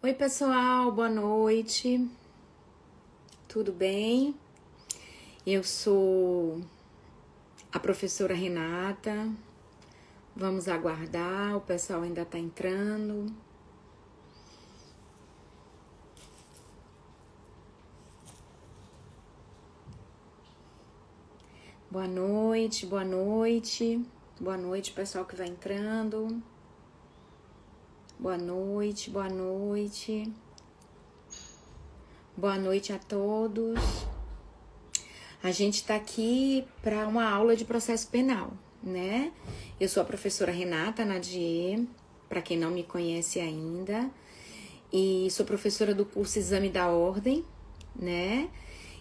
Oi, pessoal, boa noite. Tudo bem? Eu sou a professora Renata. Vamos aguardar, o pessoal ainda está entrando. Boa noite, boa noite. Boa noite, pessoal que vai entrando. Boa noite, boa noite. Boa noite a todos. A gente está aqui para uma aula de processo penal, né? Eu sou a professora Renata Nadier, para quem não me conhece ainda, e sou professora do curso Exame da Ordem, né?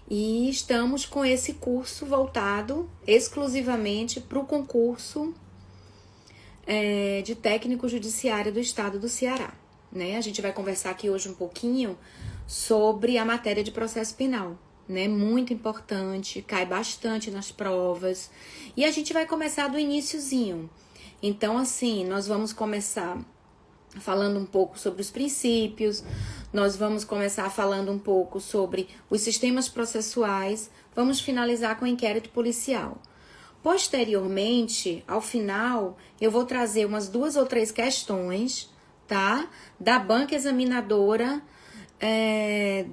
E estamos com esse curso voltado exclusivamente para o concurso de técnico judiciário do estado do Ceará, né? A gente vai conversar aqui hoje um pouquinho sobre a matéria de processo penal, né? Muito importante, cai bastante nas provas. E a gente vai começar do iniciozinho. Então, assim, nós vamos começar falando um pouco sobre os princípios, nós vamos começar falando um pouco sobre os sistemas processuais, vamos finalizar com o inquérito policial. Posteriormente, ao final, eu vou trazer umas 2 ou 3 questões, tá? Da banca examinadora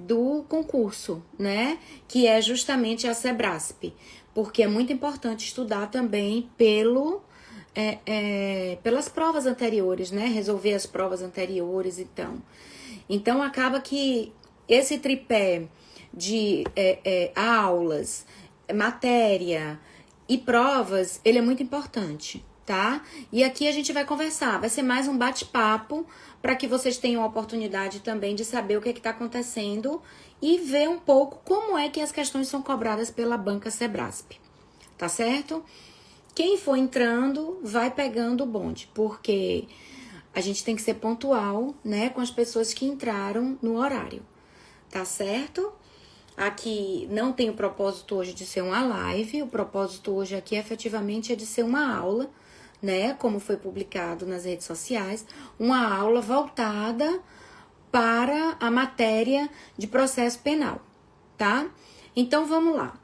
do concurso, né? Que é justamente a SEBRASP, porque é muito importante estudar também pelas provas anteriores, né? Resolver as provas anteriores, então acaba que esse tripé de aulas, matéria e provas, ele é muito importante, tá? E aqui a gente vai conversar, vai ser mais um bate-papo para que vocês tenham a oportunidade também de saber o que está acontecendo e ver um pouco como é que as questões são cobradas pela banca SEBRASP, tá certo? Quem for entrando vai pegando o bonde, porque a gente tem que ser pontual, né, com as pessoas que entraram no horário, tá certo? Aqui não tem o propósito hoje de ser uma live, o propósito hoje aqui efetivamente é de ser uma aula, né, como foi publicado nas redes sociais, uma aula voltada para a matéria de processo penal, tá? Então vamos lá.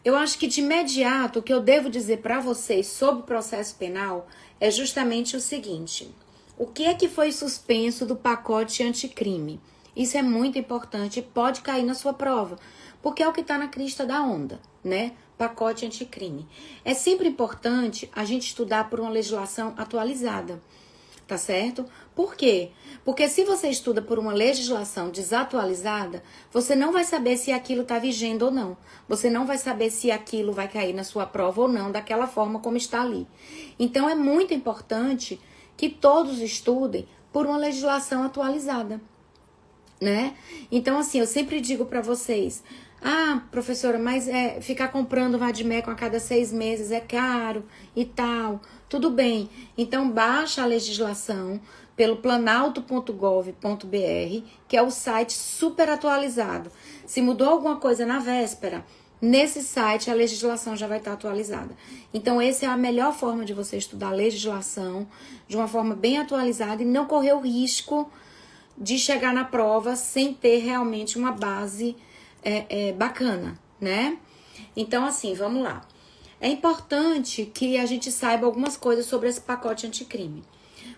Eu acho que de imediato o que eu devo dizer para vocês sobre o processo penal é justamente o seguinte: o que é que foi suspenso do pacote anticrime? Isso é muito importante e pode cair na sua prova, porque é o que está na crista da onda, né? Pacote anticrime. É sempre importante a gente estudar por uma legislação atualizada, tá certo? Por quê? Porque se você estuda por uma legislação desatualizada, você não vai saber se aquilo está vigente ou não. Você não vai saber se aquilo vai cair na sua prova ou não, daquela forma como está ali. Então é muito importante que todos estudem por uma legislação atualizada, né? Então, assim, eu sempre digo para vocês: ah, professora, mas ficar comprando Vadmecum a cada 6 meses é caro e tal. Tudo bem, então baixa a legislação pelo planalto.gov.br, que é o site super atualizado. Se mudou alguma coisa na véspera, nesse site a legislação já vai estar atualizada. Então essa é a melhor forma de você estudar a legislação de uma forma bem atualizada e não correr o risco de chegar na prova sem ter realmente uma base bacana, né? Então, assim, vamos lá. É importante que a gente saiba algumas coisas sobre esse pacote anticrime.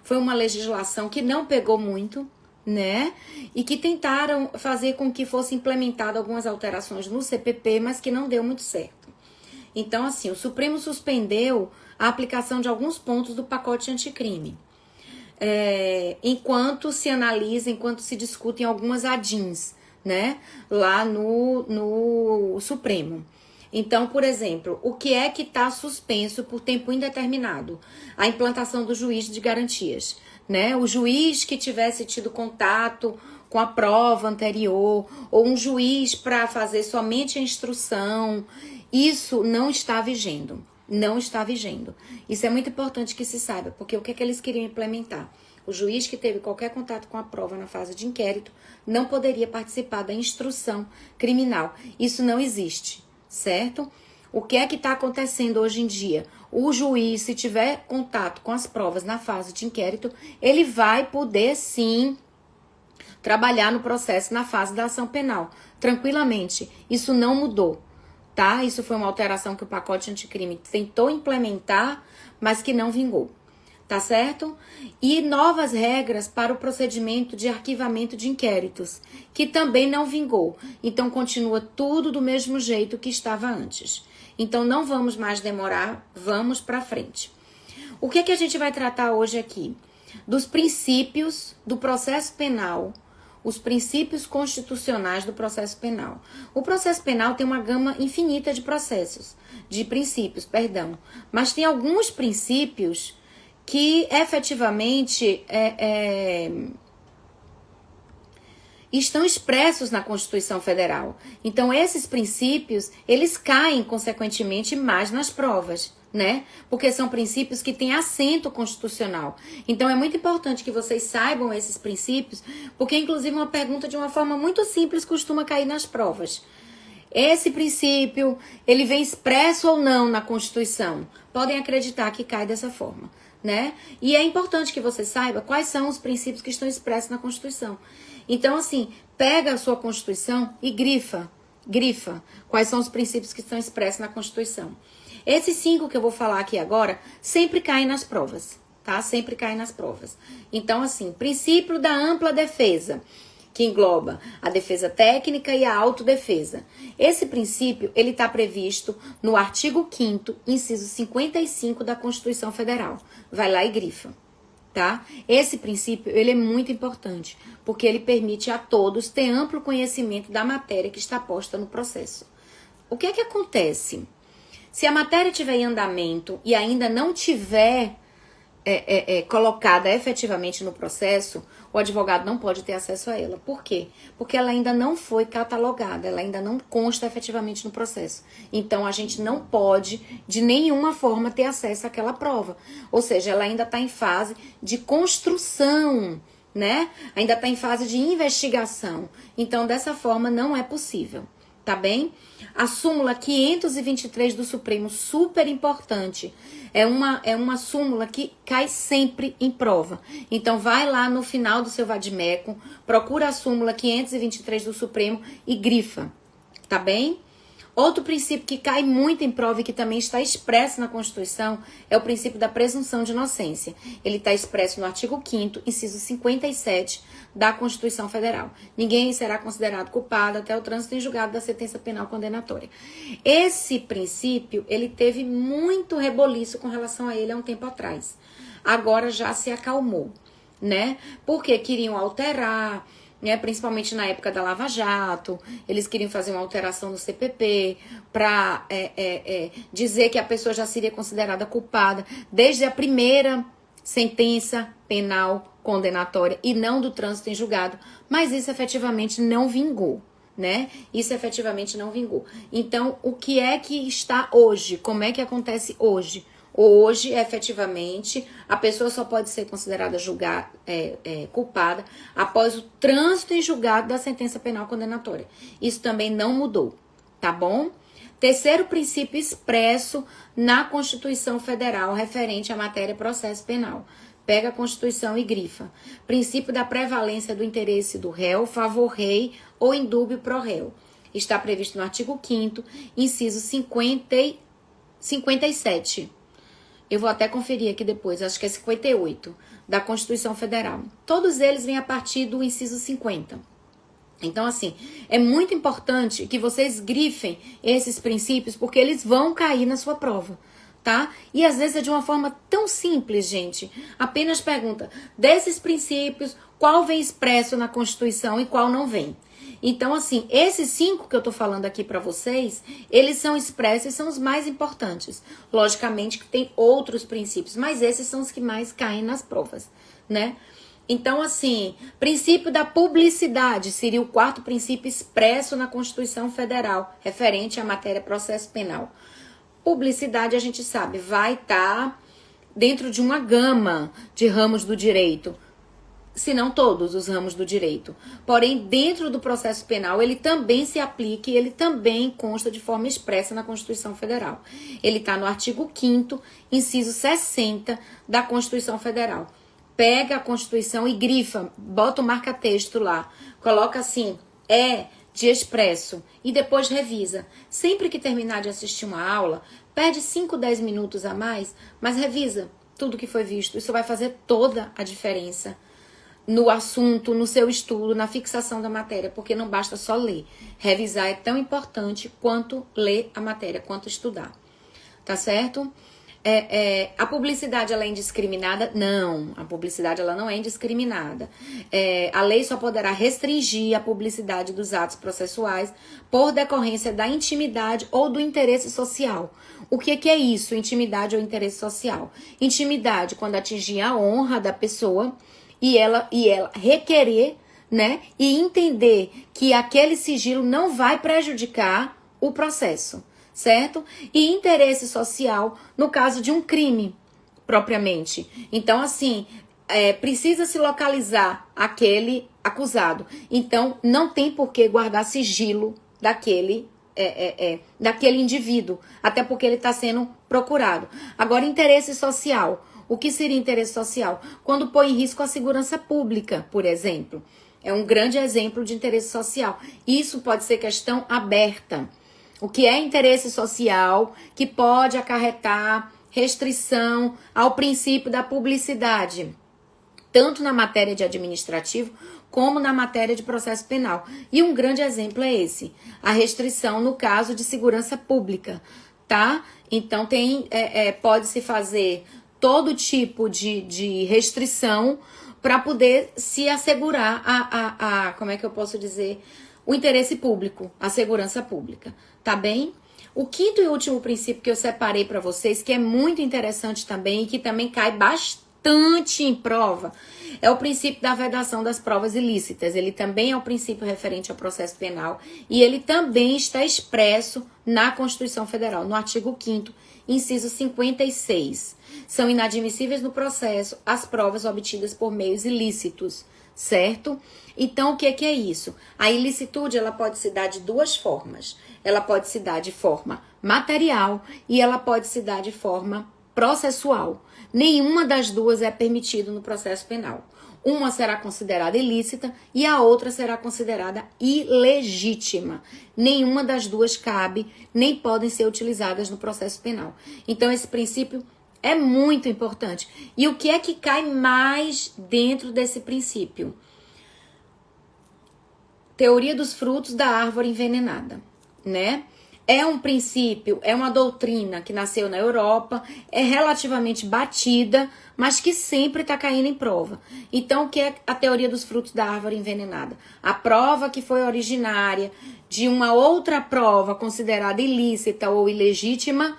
Foi uma legislação que não pegou muito, né? E que tentaram fazer com que fosse implementada algumas alterações no CPP, mas que não deu muito certo. Então, assim, o Supremo suspendeu a aplicação de alguns pontos do pacote anticrime. Enquanto se analisa, enquanto se discutem algumas ADINs, né, lá no Supremo. Então, por exemplo, o que é que está suspenso por tempo indeterminado? A implantação do juiz de garantias, né? O juiz que tivesse tido contato com a prova anterior, ou um juiz para fazer somente a instrução, isso não está vigendo. Não está vigendo. Isso é muito importante que se saiba, porque o que é que eles queriam implementar? O juiz que teve qualquer contato com a prova na fase de inquérito não poderia participar da instrução criminal. Isso não existe, certo? O que é que está acontecendo hoje em dia? O juiz, se tiver contato com as provas na fase de inquérito, ele vai poder sim trabalhar no processo na fase da ação penal. Tranquilamente, isso não mudou, tá? Isso foi uma alteração que o pacote anticrime tentou implementar, mas que não vingou, tá certo? E novas regras para o procedimento de arquivamento de inquéritos, que também não vingou. Então, continua tudo do mesmo jeito que estava antes. Então, não vamos mais demorar, vamos para frente. O que que a gente vai tratar hoje aqui? Dos princípios do processo penal, os princípios constitucionais do processo penal. O processo penal tem uma gama infinita de princípios, mas tem alguns princípios que efetivamente estão expressos na Constituição Federal. Então, esses princípios, eles caem, consequentemente, mais nas provas, né? Porque são princípios que têm assento constitucional. Então, é muito importante que vocês saibam esses princípios, porque, inclusive, uma pergunta de uma forma muito simples costuma cair nas provas. Esse princípio, ele vem expresso ou não na Constituição? Podem acreditar que cai dessa forma, né? E é importante que você saiba quais são os princípios que estão expressos na Constituição. Então, assim, pega a sua Constituição e grifa quais são os princípios que estão expressos na Constituição. Esses 5 que eu vou falar aqui agora sempre caem nas provas, tá? Sempre caem nas provas. Então, assim, princípio da ampla defesa, que engloba a defesa técnica e a autodefesa. Esse princípio, ele está previsto no artigo 5º, inciso 55 da Constituição Federal. Vai lá e grifa, tá? Esse princípio, ele é muito importante, porque ele permite a todos ter amplo conhecimento da matéria que está posta no processo. O que é que acontece? Se a matéria estiver em andamento e ainda não tiver colocada efetivamente no processo, o advogado não pode ter acesso a ela. Por quê? Porque ela ainda não foi catalogada, ela ainda não consta efetivamente no processo. Então, a gente não pode, de nenhuma forma, ter acesso àquela prova. Ou seja, ela ainda está em fase de construção, né? Ainda está em fase de investigação. Então, dessa forma, não é possível. Tá bem? A súmula 523 do Supremo, super importante. É uma súmula que cai sempre em prova. Então, vai lá no final do seu vadimeco, procura a súmula 523 do Supremo e grifa. Tá bem? Outro princípio que cai muito em prova e que também está expresso na Constituição é o princípio da presunção de inocência. Ele está expresso no artigo 5º, inciso 57 da Constituição Federal. Ninguém será considerado culpado até o trânsito em julgado da sentença penal condenatória. Esse princípio, ele teve muito reboliço com relação a ele há um tempo atrás. Agora já se acalmou, né? Porque queriam alterar, né, principalmente na época da Lava Jato, eles queriam fazer uma alteração no CPP para dizer que a pessoa já seria considerada culpada desde a primeira sentença penal condenatória e não do trânsito em julgado, mas isso efetivamente não vingou, né? Isso efetivamente não vingou. Então, o que é que está hoje? Como é que acontece hoje? Hoje, efetivamente, a pessoa só pode ser considerada culpada após o trânsito em julgado da sentença penal condenatória. Isso também não mudou, tá bom? Terceiro princípio expresso na Constituição Federal referente à matéria processo penal. Pega a Constituição e grifa. Princípio da prevalência do interesse do réu, favor rei ou indúbio pro réu. Está previsto no artigo 5º, inciso 57. Eu vou até conferir aqui depois, acho que é 58, da Constituição Federal. Todos eles vêm a partir do inciso 50. Então, assim, é muito importante que vocês grifem esses princípios, porque eles vão cair na sua prova, tá? E às vezes é de uma forma tão simples, gente. Apenas pergunta, desses princípios, qual vem expresso na Constituição e qual não vem? Então, assim, esses 5 que eu tô falando aqui pra vocês, eles são expressos e são os mais importantes. Logicamente que tem outros princípios, mas esses são os que mais caem nas provas, né? Então, assim, princípio da publicidade seria o 4º princípio expresso na Constituição Federal, referente à matéria processo penal. Publicidade, a gente sabe, vai estar dentro de uma gama de ramos do direito, se não todos os ramos do direito. Porém, dentro do processo penal, ele também se aplica e ele também consta de forma expressa na Constituição Federal. Ele está no artigo 5º, inciso 60 da Constituição Federal. pega a Constituição e grifa, bota o marca-texto lá, coloca assim, de expresso, e depois revisa. Sempre que terminar de assistir uma aula, perde 5, 10 minutos a mais, mas revisa tudo que foi visto. Isso vai fazer toda a diferença no assunto, no seu estudo, na fixação da matéria, porque não basta só ler. Revisar é tão importante quanto ler a matéria, quanto estudar. Tá certo? A publicidade, ela é indiscriminada? Não, a publicidade, ela não é indiscriminada. A lei só poderá restringir a publicidade dos atos processuais por decorrência da intimidade ou do interesse social. O que é isso, intimidade ou interesse social? Intimidade, quando atingir a honra da pessoa e ela requerer, né, e entender que aquele sigilo não vai prejudicar o processo. Certo? E interesse social no caso de um crime, propriamente. Então, assim, precisa se localizar aquele acusado. Então, não tem por que guardar sigilo daquele indivíduo, até porque ele está sendo procurado. Agora, interesse social. O que seria interesse social? Quando põe em risco a segurança pública, por exemplo. É um grande exemplo de interesse social. Isso pode ser questão aberta. O que é interesse social que pode acarretar restrição ao princípio da publicidade, tanto na matéria de administrativo como na matéria de processo penal. E um grande exemplo é esse, a restrição no caso de segurança pública, tá? Então pode-se fazer todo tipo de restrição para poder se assegurar como é que eu posso dizer, o interesse público, a segurança pública, tá bem? O quinto e último princípio que eu separei para vocês, que é muito interessante também e que também cai bastante em prova, é o princípio da vedação das provas ilícitas. Ele também é um princípio referente ao processo penal e ele também está expresso na Constituição Federal, no artigo 5º, inciso 56. São inadmissíveis no processo as provas obtidas por meios ilícitos, certo? Então, o que é isso? A ilicitude, ela pode se dar de duas formas. Ela pode se dar de forma material e ela pode se dar de forma processual. Nenhuma das duas é permitido no processo penal. Uma será considerada ilícita e a outra será considerada ilegítima. Nenhuma das duas cabe, nem podem ser utilizadas no processo penal. Então, esse princípio é muito importante. E o que é que cai mais dentro desse princípio? Teoria dos frutos da árvore envenenada, né? É um princípio, é uma doutrina que nasceu na Europa, é relativamente batida, mas que sempre está caindo em prova. Então, o que é a teoria dos frutos da árvore envenenada? A prova que foi originária de uma outra prova considerada ilícita ou ilegítima,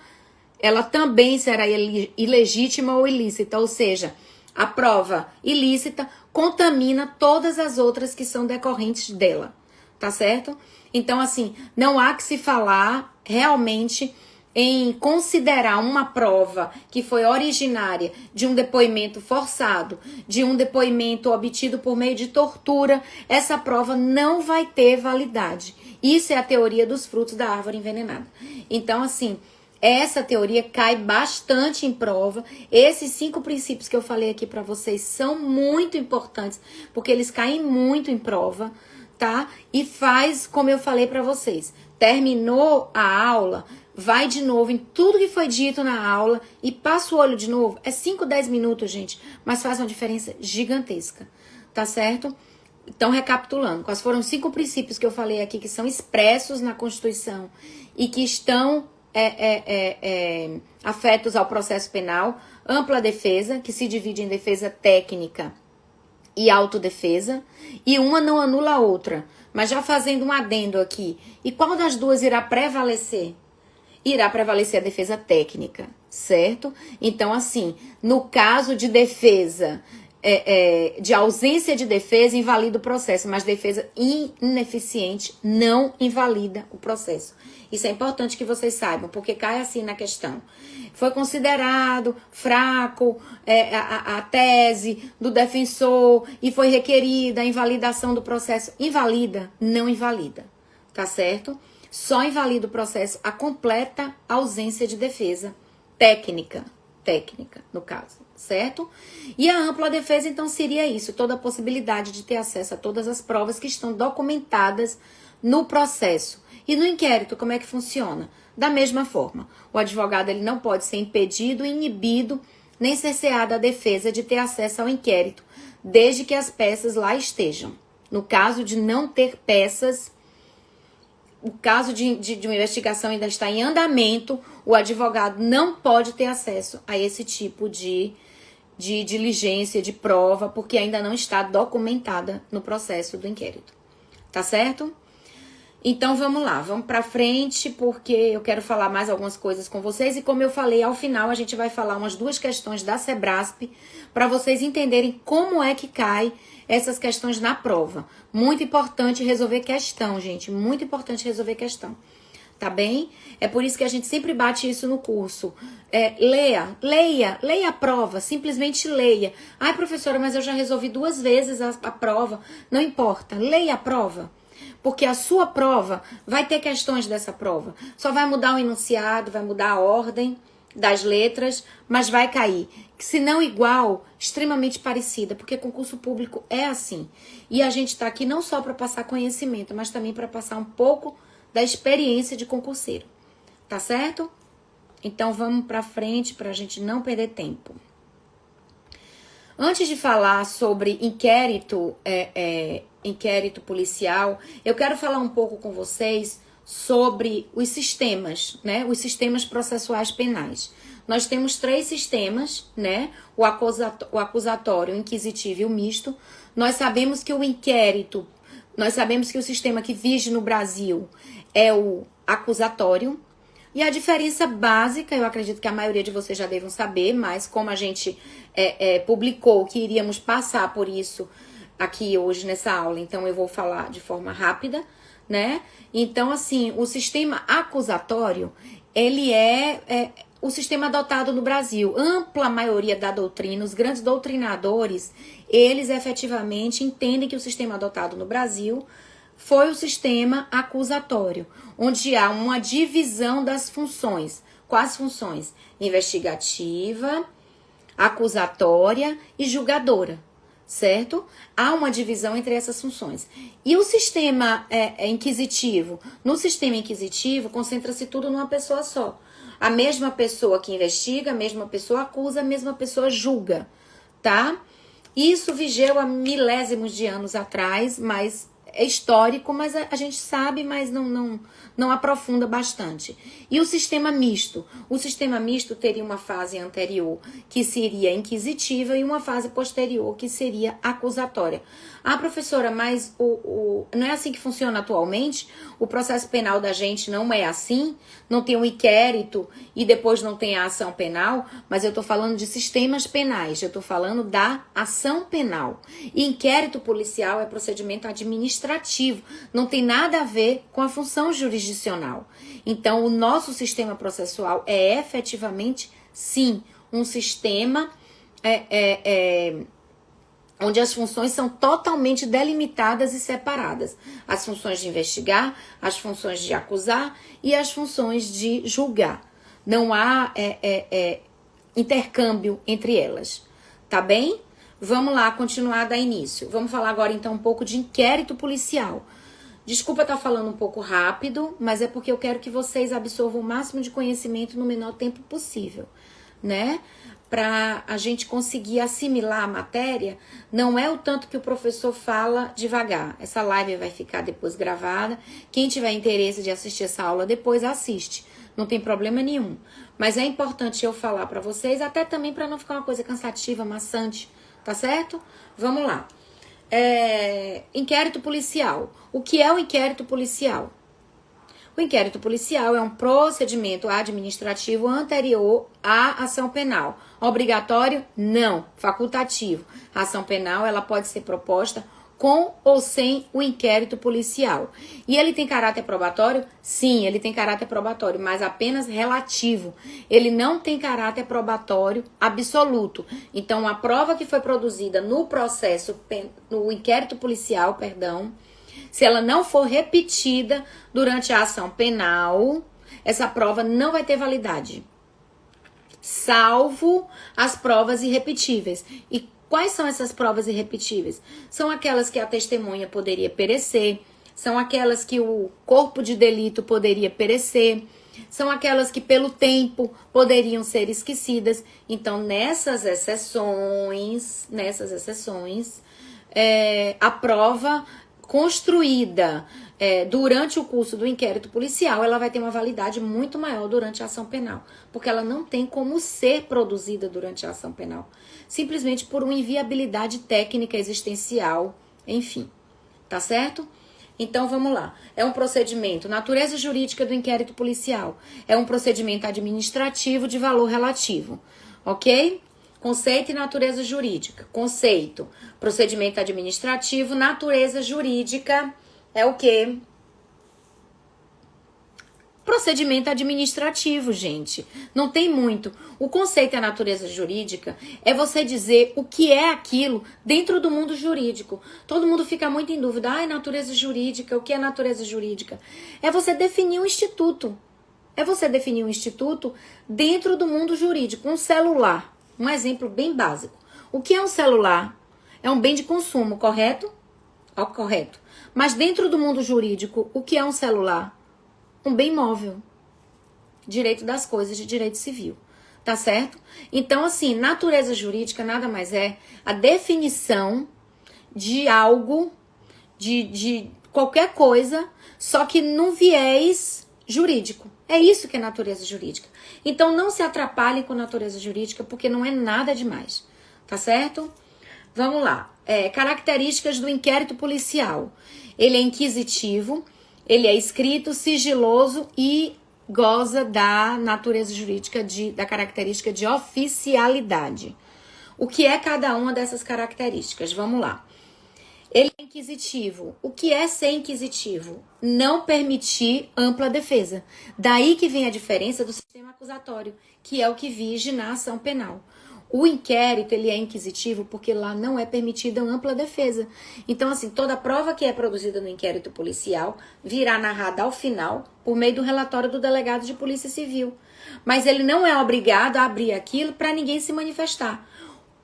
ela também será ilegítima ou ilícita, ou seja, a prova ilícita contamina todas as outras que são decorrentes dela, tá certo? Então, assim, não há que se falar realmente em considerar uma prova que foi originária de um depoimento forçado, de um depoimento obtido por meio de tortura, essa prova não vai ter validade. Isso é a teoria dos frutos da árvore envenenada. Então, assim, essa teoria cai bastante em prova. Esses 5 princípios que eu falei aqui para vocês são muito importantes, porque eles caem muito em prova, tá? E faz, como eu falei para vocês, terminou a aula, vai de novo em tudo que foi dito na aula e passa o olho de novo. É 5, 10 minutos, gente, mas faz uma diferença gigantesca, tá certo? Então, recapitulando, quais foram 5 princípios que eu falei aqui que são expressos na Constituição e que estão afetos ao processo penal? Ampla defesa, que se divide em defesa técnica e autodefesa, e uma não anula a outra. Mas já fazendo um adendo aqui, e qual das duas irá prevalecer? Irá prevalecer a defesa técnica, certo? Então, assim, no caso de defesa, de ausência de defesa, invalida o processo, mas defesa ineficiente não invalida o processo. Isso é importante que vocês saibam, porque cai assim na questão. Foi considerado fraco a tese do defensor e foi requerida a invalidação do processo. Invalida, não invalida, tá certo? Só invalida o processo a completa ausência de defesa técnica, no caso, certo? E a ampla defesa, então, seria isso, toda a possibilidade de ter acesso a todas as provas que estão documentadas no processo. E no inquérito, como é que funciona? Da mesma forma, o advogado ele não pode ser impedido, inibido, nem cerceado a defesa de ter acesso ao inquérito, desde que as peças lá estejam. No caso de não ter peças, o caso de uma investigação ainda está em andamento, o advogado não pode ter acesso a esse tipo de diligência, de prova, porque ainda não está documentada no processo do inquérito. Tá certo? Então vamos lá, vamos pra frente, porque eu quero falar mais algumas coisas com vocês. E como eu falei, ao final a gente vai falar umas 2 questões da Sebrasp, para vocês entenderem como é que cai essas questões na prova. Muito importante resolver questão, gente, muito importante resolver questão. Tá bem? É por isso que a gente sempre bate isso no curso. Leia a prova, simplesmente leia. Ai, professora, mas eu já resolvi 2 vezes a prova. Não importa, leia a prova. Porque a sua prova vai ter questões dessa prova. Só vai mudar o enunciado, vai mudar a ordem das letras, mas vai cair. Se não igual, extremamente parecida, porque concurso público é assim. E a gente está aqui não só para passar conhecimento, mas também para passar um pouco da experiência de concurseiro. Tá certo? Então vamos para frente para a gente não perder tempo. Antes de falar sobre inquérito policial, eu quero falar um pouco com vocês sobre os sistemas, né? Os sistemas processuais penais. Nós temos 3 sistemas, né? O acusatório, o inquisitivo e o misto. Nós sabemos que o inquérito, nós sabemos que o sistema que vige no Brasil é o acusatório. E a diferença básica, eu acredito que a maioria de vocês já devem saber, mas como a gente publicou que iríamos passar por isso aqui hoje nessa aula, então eu vou falar de forma rápida, né? Então, assim, o sistema acusatório, ele é o sistema adotado no Brasil. Ampla maioria da doutrina, os grandes doutrinadores, eles efetivamente entendem que o sistema adotado no Brasil foi o sistema acusatório, onde há uma divisão das funções. Quais funções? Investigativa, acusatória e julgadora, certo? Há uma divisão entre essas funções. E o sistema inquisitivo? No sistema inquisitivo, concentra-se tudo numa pessoa só. A mesma pessoa que investiga, a mesma pessoa acusa, a mesma pessoa julga, tá? Isso vigeu há milésimos de anos atrás, mas é histórico, mas a gente sabe, mas não aprofunda bastante. E o sistema misto? O sistema misto teria uma fase anterior, que seria inquisitiva, e uma fase posterior, que seria acusatória. Ah, professora, mas não é assim que funciona atualmente? O processo penal da gente não é assim? Não tem um inquérito e depois não tem a ação penal? Mas eu estou falando de sistemas penais, eu estou falando da ação penal. E inquérito policial é procedimento administrativo, não tem nada a ver com a função jurisdicional. Então, o nosso sistema processual é efetivamente, sim, um sistema onde as funções são totalmente delimitadas e separadas. As funções de investigar, as funções de acusar e as funções de julgar. Não há intercâmbio entre elas. Tá bem? Vamos lá, continuar da início. Vamos falar agora então um pouco de inquérito policial. Desculpa estar falando um pouco rápido, mas é porque eu quero que vocês absorvam o máximo de conhecimento no menor tempo possível, né? Para a gente conseguir assimilar a matéria, não é o tanto que o professor fala devagar. Essa live vai ficar depois gravada. Quem tiver interesse de assistir essa aula depois, assiste. Não tem problema nenhum. Mas é importante eu falar para vocês, até também para não ficar uma coisa cansativa, maçante, tá certo? Vamos lá. Inquérito policial. O que é o inquérito policial? O inquérito policial é um procedimento administrativo anterior à ação penal. Obrigatório? Não. Facultativo. A ação penal ela pode ser proposta com ou sem o inquérito policial. E ele tem caráter probatório? Sim, ele tem caráter probatório, mas apenas relativo. Ele não tem caráter probatório absoluto. Então, a prova que foi produzida no no inquérito policial, se ela não for repetida durante a ação penal, essa prova não vai ter validade. salvo as provas irrepetíveis. E quais são essas provas irrepetíveis? São aquelas que a testemunha poderia perecer, são aquelas que o corpo de delito poderia perecer, são aquelas que pelo tempo poderiam ser esquecidas. Então, nessas exceções, a prova construída durante o curso do inquérito policial, ela vai ter uma validade muito maior durante a ação penal, porque ela não tem como ser produzida durante a ação penal, simplesmente por uma inviabilidade técnica existencial, enfim, tá certo? Então, vamos lá. É um procedimento, natureza jurídica do inquérito policial. É um procedimento administrativo de valor relativo, ok? Conceito e natureza jurídica. Conceito, procedimento administrativo, natureza jurídica é o quê? Procedimento administrativo, gente. Não tem muito. O conceito e a natureza jurídica é você dizer o que é aquilo dentro do mundo jurídico. Todo mundo fica muito em dúvida. Ai, natureza jurídica, o que é natureza jurídica? É você definir um instituto. É você definir um instituto dentro do mundo jurídico. Um celular. Um exemplo bem básico. O que é um celular? É um bem de consumo, correto? Correto. Mas dentro do mundo jurídico, o que é um celular? Um bem móvel. Direito das coisas de direito civil. Tá certo? Então, assim, natureza jurídica nada mais é a definição de algo, de qualquer coisa, só que num viés jurídico. É isso que é natureza jurídica. Então, não se atrapalhem com natureza jurídica, porque não é nada demais. Tá certo? Vamos lá. Características do inquérito policial. Ele é inquisitivo, ele é escrito, sigiloso e goza da natureza jurídica, da característica de oficialidade. O que é cada uma dessas características? Vamos lá. Ele é inquisitivo. O que é ser inquisitivo? Não permitir ampla defesa. Daí que vem a diferença do sistema acusatório, que é o que vige na ação penal. O inquérito, ele é inquisitivo porque lá não é permitida ampla defesa. Então, assim, toda prova que é produzida no inquérito policial virá narrada ao final por meio do relatório do delegado de polícia civil. Mas ele não é obrigado a abrir aquilo para ninguém se manifestar.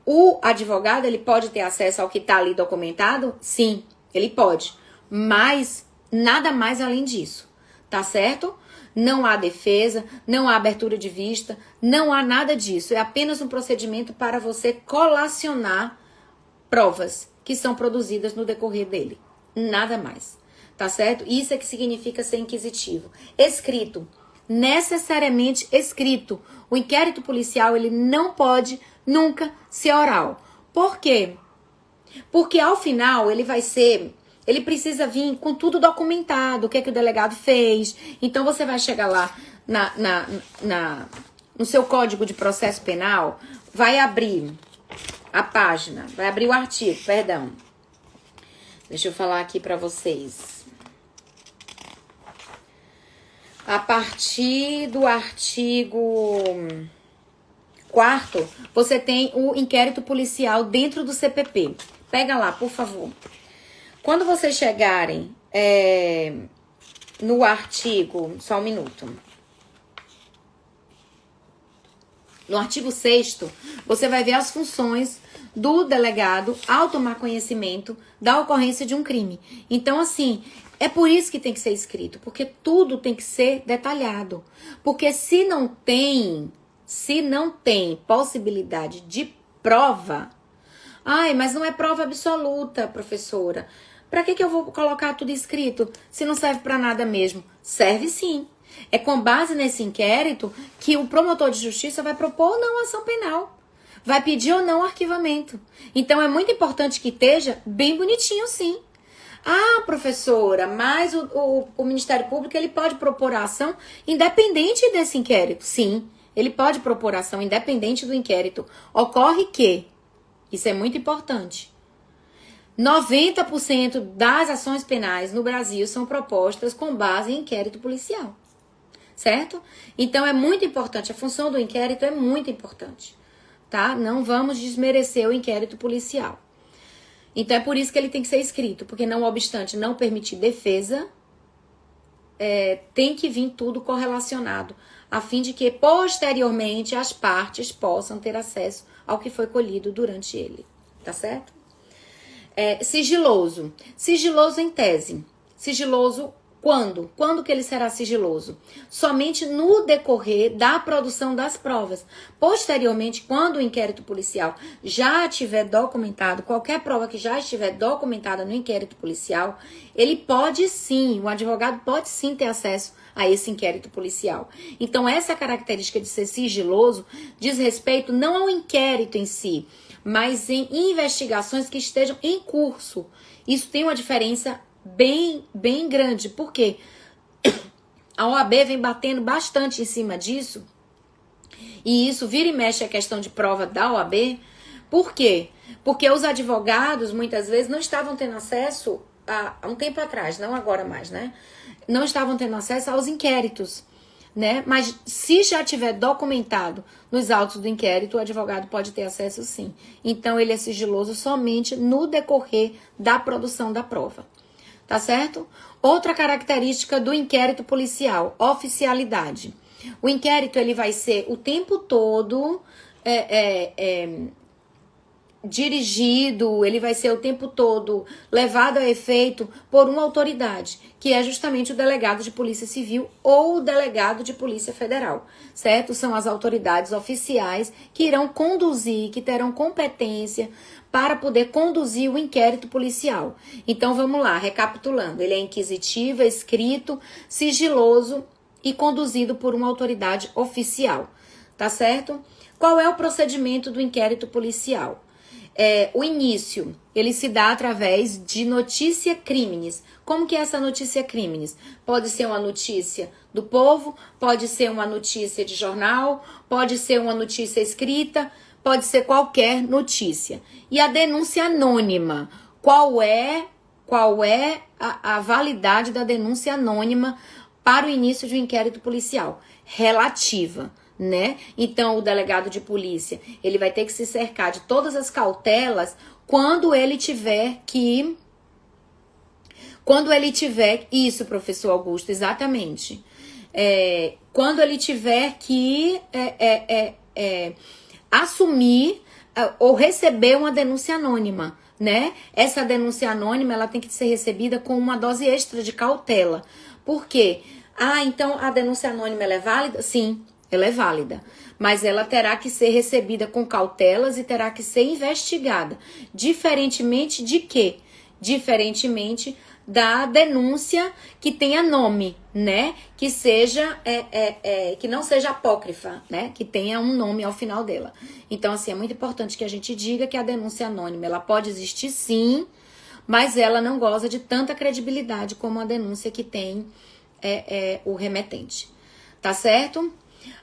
O advogado, ele pode ter acesso ao que está ali documentado? Sim, ele pode. Mas nada mais além disso, tá certo? Não há defesa, não há abertura de vista, não há nada disso. É apenas um procedimento para você colacionar provas que são produzidas no decorrer dele. Nada mais, tá certo? Isso é que significa ser inquisitivo. Escrito, necessariamente escrito. O inquérito policial, ele não pode nunca ser oral. Por quê? Porque ao final ele precisa vir com tudo documentado, o que é que o delegado fez. Então você vai chegar lá no seu Código de Processo Penal, vai abrir a página, vai abrir o artigo, perdão. Deixa eu falar aqui para vocês. A partir do artigo 4º, você tem o inquérito policial dentro do CPP. Pega lá, por favor. Quando vocês chegarem no artigo... Só um minuto. No artigo 6º, você vai ver as funções do delegado ao tomar conhecimento da ocorrência de um crime. Então, assim, é por isso que tem que ser escrito, porque tudo tem que ser detalhado. Porque se não tem possibilidade de prova... Ai, mas não é prova absoluta, professora. Pra que eu vou colocar tudo escrito se não serve pra nada mesmo? Serve sim. É com base nesse inquérito que o promotor de justiça vai propor ou não ação penal. Vai pedir ou não arquivamento. Então é muito importante que esteja bem bonitinho sim. Ah, professora, mas o Ministério Público ele pode propor a ação independente desse inquérito. Sim, ele pode propor a ação independente do inquérito. Ocorre que, isso é muito importante, 90% das ações penais no Brasil são propostas com base em inquérito policial, certo? Então é muito importante, a função do inquérito é muito importante, tá? Não vamos desmerecer o inquérito policial. Então é por isso que ele tem que ser escrito, porque não obstante não permitir defesa, tem que vir tudo correlacionado a fim de que posteriormente as partes possam ter acesso ao que foi colhido durante ele, tá certo? Sigiloso. Sigiloso em tese. Sigiloso quando? Quando que ele será sigiloso? Somente no decorrer da produção das provas. Posteriormente, quando o inquérito policial já tiver documentado, qualquer prova que já estiver documentada no inquérito policial, ele pode sim, o advogado pode sim ter acesso a esse inquérito policial. Então, essa característica de ser sigiloso diz respeito não ao inquérito em si, mas em investigações que estejam em curso. Isso tem uma diferença bem grande. Por quê? A OAB vem batendo bastante em cima disso. E isso vira e mexe a questão de prova da OAB. Por quê? Porque os advogados, muitas vezes, não estavam tendo acesso, há um tempo atrás, não agora mais, né? Não estavam tendo acesso aos inquéritos, né? Mas se já tiver documentado nos autos do inquérito, o advogado pode ter acesso sim. Então, ele é sigiloso somente no decorrer da produção da prova. Tá certo? Outra característica do inquérito policial, oficialidade. O inquérito ele vai ser o tempo todo dirigido, ele vai ser o tempo todo levado a efeito por uma autoridade, que é justamente o delegado de polícia civil ou o delegado de polícia federal, certo? São as autoridades oficiais que irão conduzir, que terão competência para poder conduzir o inquérito policial. Então vamos lá, recapitulando, ele é inquisitivo, escrito, sigiloso e conduzido por uma autoridade oficial, tá certo? Qual é o procedimento do inquérito policial? O início, ele se dá através de notícia crimes. Como que é essa notícia crimes? Pode ser uma notícia do povo, pode ser uma notícia de jornal, pode ser uma notícia escrita, pode ser qualquer notícia. E a denúncia anônima, qual é a validade da denúncia anônima para o início de um inquérito policial? Relativa, né? Então, o delegado de polícia, ele vai ter que se cercar de todas as cautelas quando ele tiver que... Isso, professor Augusto, exatamente. Quando ele tiver que assumir ou receber uma denúncia anônima, né? Essa denúncia anônima, ela tem que ser recebida com uma dose extra de cautela. Por quê? Então a denúncia anônima, ela é válida? Sim, ela é válida. Mas ela terá que ser recebida com cautelas e terá que ser investigada. Diferentemente de quê? Diferentemente da denúncia que tenha nome, né? Que seja, que não seja apócrifa, né? Que tenha um nome ao final dela. Então, assim, é muito importante que a gente diga que a denúncia anônima, ela pode existir sim, mas ela não goza de tanta credibilidade como a denúncia que tem o remetente. Tá certo?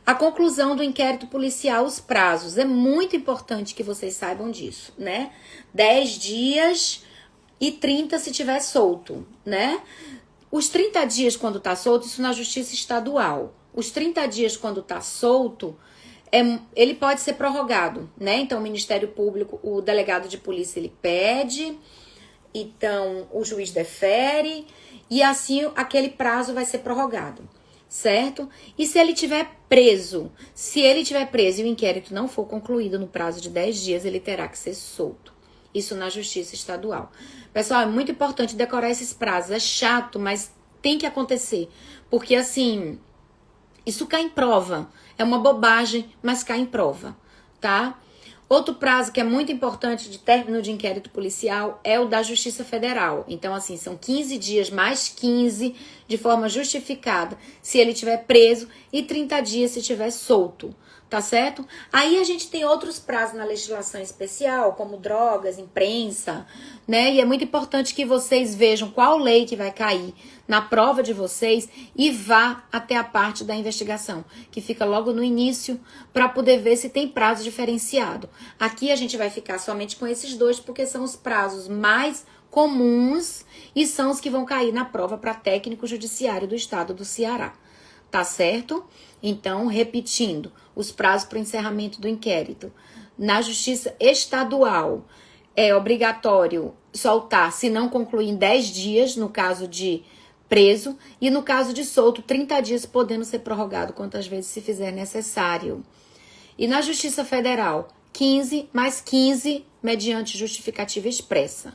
A conclusão do inquérito policial, os prazos. É muito importante que vocês saibam disso, né? 10 dias... e 30 se tiver solto, né? Os 30 dias quando tá solto, isso na justiça estadual. Os 30 dias quando tá solto, ele pode ser prorrogado, né? Então, o Ministério Público, o delegado de polícia, ele pede, então o juiz defere, e assim aquele prazo vai ser prorrogado, certo? E se ele tiver preso, e o inquérito não for concluído no prazo de 10 dias, ele terá que ser solto. Isso na justiça estadual. Pessoal, é muito importante decorar esses prazos. É chato, mas tem que acontecer. Porque, assim, isso cai em prova. É uma bobagem, mas cai em prova, tá? Outro prazo que é muito importante de término de inquérito policial é o da Justiça Federal. Então, assim, são 15 dias mais 15 de forma justificada se ele estiver preso e 30 dias se estiver solto. Tá certo? Aí a gente tem outros prazos na legislação especial, como drogas, imprensa, né? E é muito importante que vocês vejam qual lei que vai cair na prova de vocês e vá até a parte da investigação, que fica logo no início, para poder ver se tem prazo diferenciado. Aqui a gente vai ficar somente com esses dois, porque são os prazos mais comuns e são os que vão cair na prova para técnico judiciário do estado do Ceará. Tá certo? Então, repetindo, os prazos para o encerramento do inquérito. Na justiça estadual, é obrigatório soltar, se não concluir em 10 dias, no caso de preso, e no caso de solto, 30 dias, podendo ser prorrogado quantas vezes se fizer necessário. E na Justiça Federal, 15 mais 15 mediante justificativa expressa,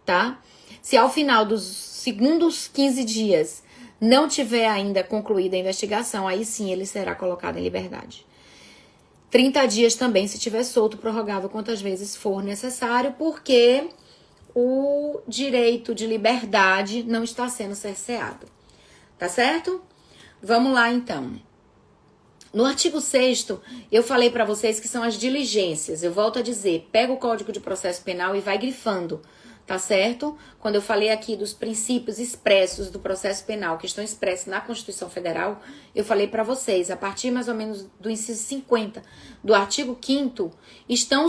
tá? Se ao final dos segundos 15 dias não tiver ainda concluída a investigação, aí sim ele será colocado em liberdade. 30 dias também, se tiver solto, prorrogável quantas vezes for necessário, porque o direito de liberdade não está sendo cerceado. Tá certo? Vamos lá, então. No artigo 6º, eu falei para vocês que são as diligências. Eu volto a dizer, pega o Código de Processo Penal e vai grifando, tá certo? Quando eu falei aqui dos princípios expressos do processo penal, que estão expressos na Constituição Federal, eu falei para vocês, a partir mais ou menos do inciso 50 do artigo 5º, estão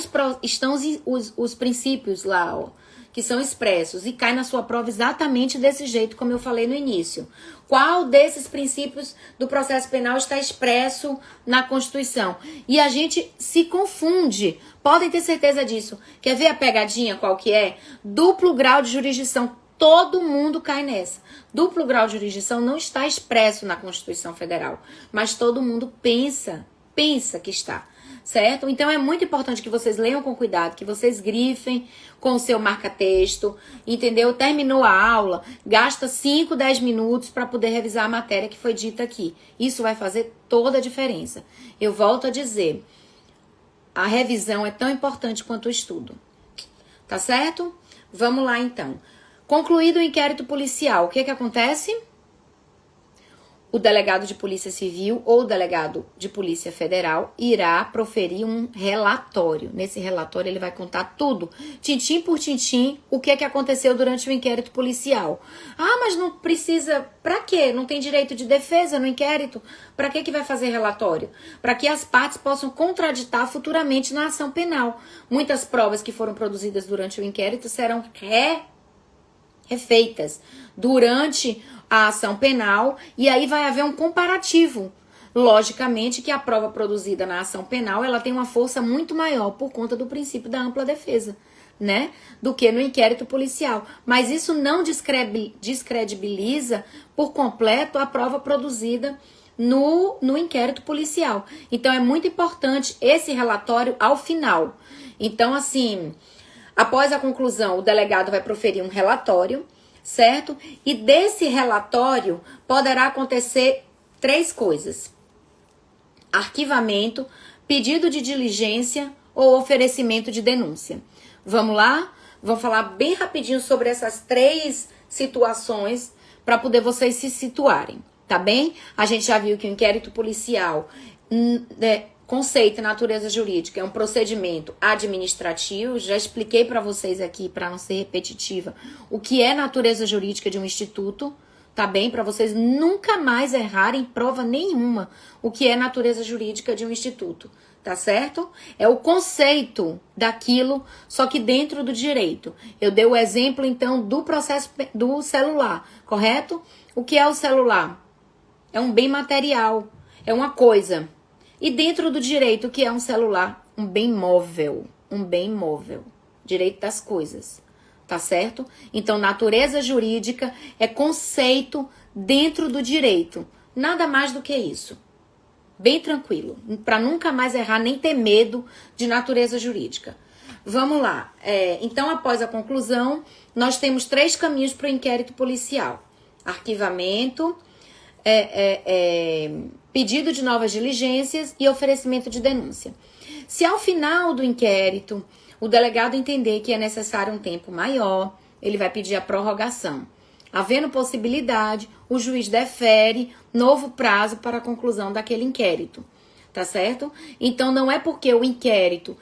os princípios lá, ó, que são expressos, e cai na sua prova exatamente desse jeito, como eu falei no início. Qual desses princípios do processo penal está expresso na Constituição? E a gente se confunde, podem ter certeza disso. Quer ver a pegadinha qual que é? Duplo grau de jurisdição, todo mundo cai nessa. Duplo grau de jurisdição não está expresso na Constituição Federal, mas todo mundo pensa que está. Certo? Então é muito importante que vocês leiam com cuidado, que vocês grifem com o seu marca-texto, entendeu? Terminou a aula, gasta 5, 10 minutos para poder revisar a matéria que foi dita aqui. Isso vai fazer toda a diferença. Eu volto a dizer, a revisão é tão importante quanto o estudo. Tá certo? Vamos lá então. Concluído o inquérito policial, o que acontece? O delegado de Polícia Civil ou o delegado de Polícia Federal irá proferir um relatório. Nesse relatório ele vai contar tudo, tintim por tintim, o que aconteceu durante o inquérito policial. Ah, mas não precisa, pra quê? Não tem direito de defesa no inquérito? Pra que vai fazer relatório? Para que as partes possam contraditar futuramente na ação penal. Muitas provas que foram produzidas durante o inquérito serão refeitas durante a ação penal, e aí vai haver um comparativo. Logicamente que a prova produzida na ação penal, ela tem uma força muito maior por conta do princípio da ampla defesa, né? Do que no inquérito policial. Mas isso não descredibiliza por completo a prova produzida no inquérito policial. Então é muito importante esse relatório ao final. Então, assim, após a conclusão, o delegado vai proferir um relatório, certo? E desse relatório poderá acontecer 3 coisas: arquivamento, pedido de diligência ou oferecimento de denúncia. Vamos lá? Vou falar bem rapidinho sobre essas 3 situações para poder vocês se situarem, tá bem? A gente já viu que o inquérito policial, conceito e natureza jurídica, é um procedimento administrativo. Já expliquei para vocês aqui, para não ser repetitiva, o que é natureza jurídica de um instituto, tá bem? Para vocês nunca mais errarem prova nenhuma o que é natureza jurídica de um instituto, tá certo? É o conceito daquilo, só que dentro do direito. Eu dei o exemplo, então, do processo do celular, correto? O que é o celular? É um bem material, é uma coisa. E dentro do direito, o que é um celular? Um bem móvel. Um bem móvel. Direito das coisas. Tá certo? Então, natureza jurídica é conceito dentro do direito. Nada mais do que isso. Bem tranquilo. Para nunca mais errar, nem ter medo de natureza jurídica. Vamos lá. Então, após a conclusão, nós temos 3 caminhos para o inquérito policial: arquivamento, pedido de novas diligências e oferecimento de denúncia. Se ao final do inquérito o delegado entender que é necessário um tempo maior, ele vai pedir a prorrogação. Havendo possibilidade, o juiz defere novo prazo para a conclusão daquele inquérito, tá certo? Então não é porque o inquérito,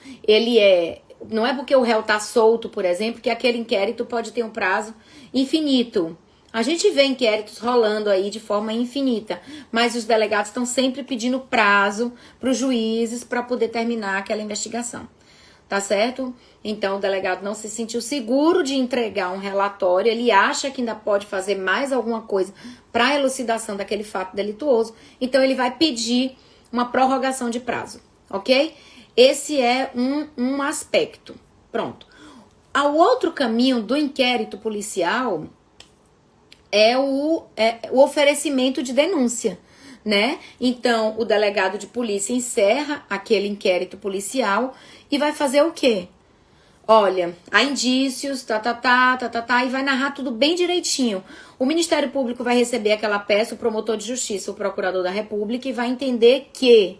não é porque o réu está solto, por exemplo, que aquele inquérito pode ter um prazo infinito. A gente vê inquéritos rolando aí de forma infinita, mas os delegados estão sempre pedindo prazo para os juízes para poder terminar aquela investigação, tá certo? Então o delegado não se sentiu seguro de entregar um relatório, ele acha que ainda pode fazer mais alguma coisa para a elucidação daquele fato delituoso, então ele vai pedir uma prorrogação de prazo, ok? Esse é um aspecto. Pronto. Ao outro caminho do inquérito policial, o oferecimento de denúncia, né? Então, o delegado de polícia encerra aquele inquérito policial e vai fazer o quê? Olha, há indícios, e vai narrar tudo bem direitinho. O Ministério Público vai receber aquela peça, o promotor de justiça, o procurador da República, e vai entender que,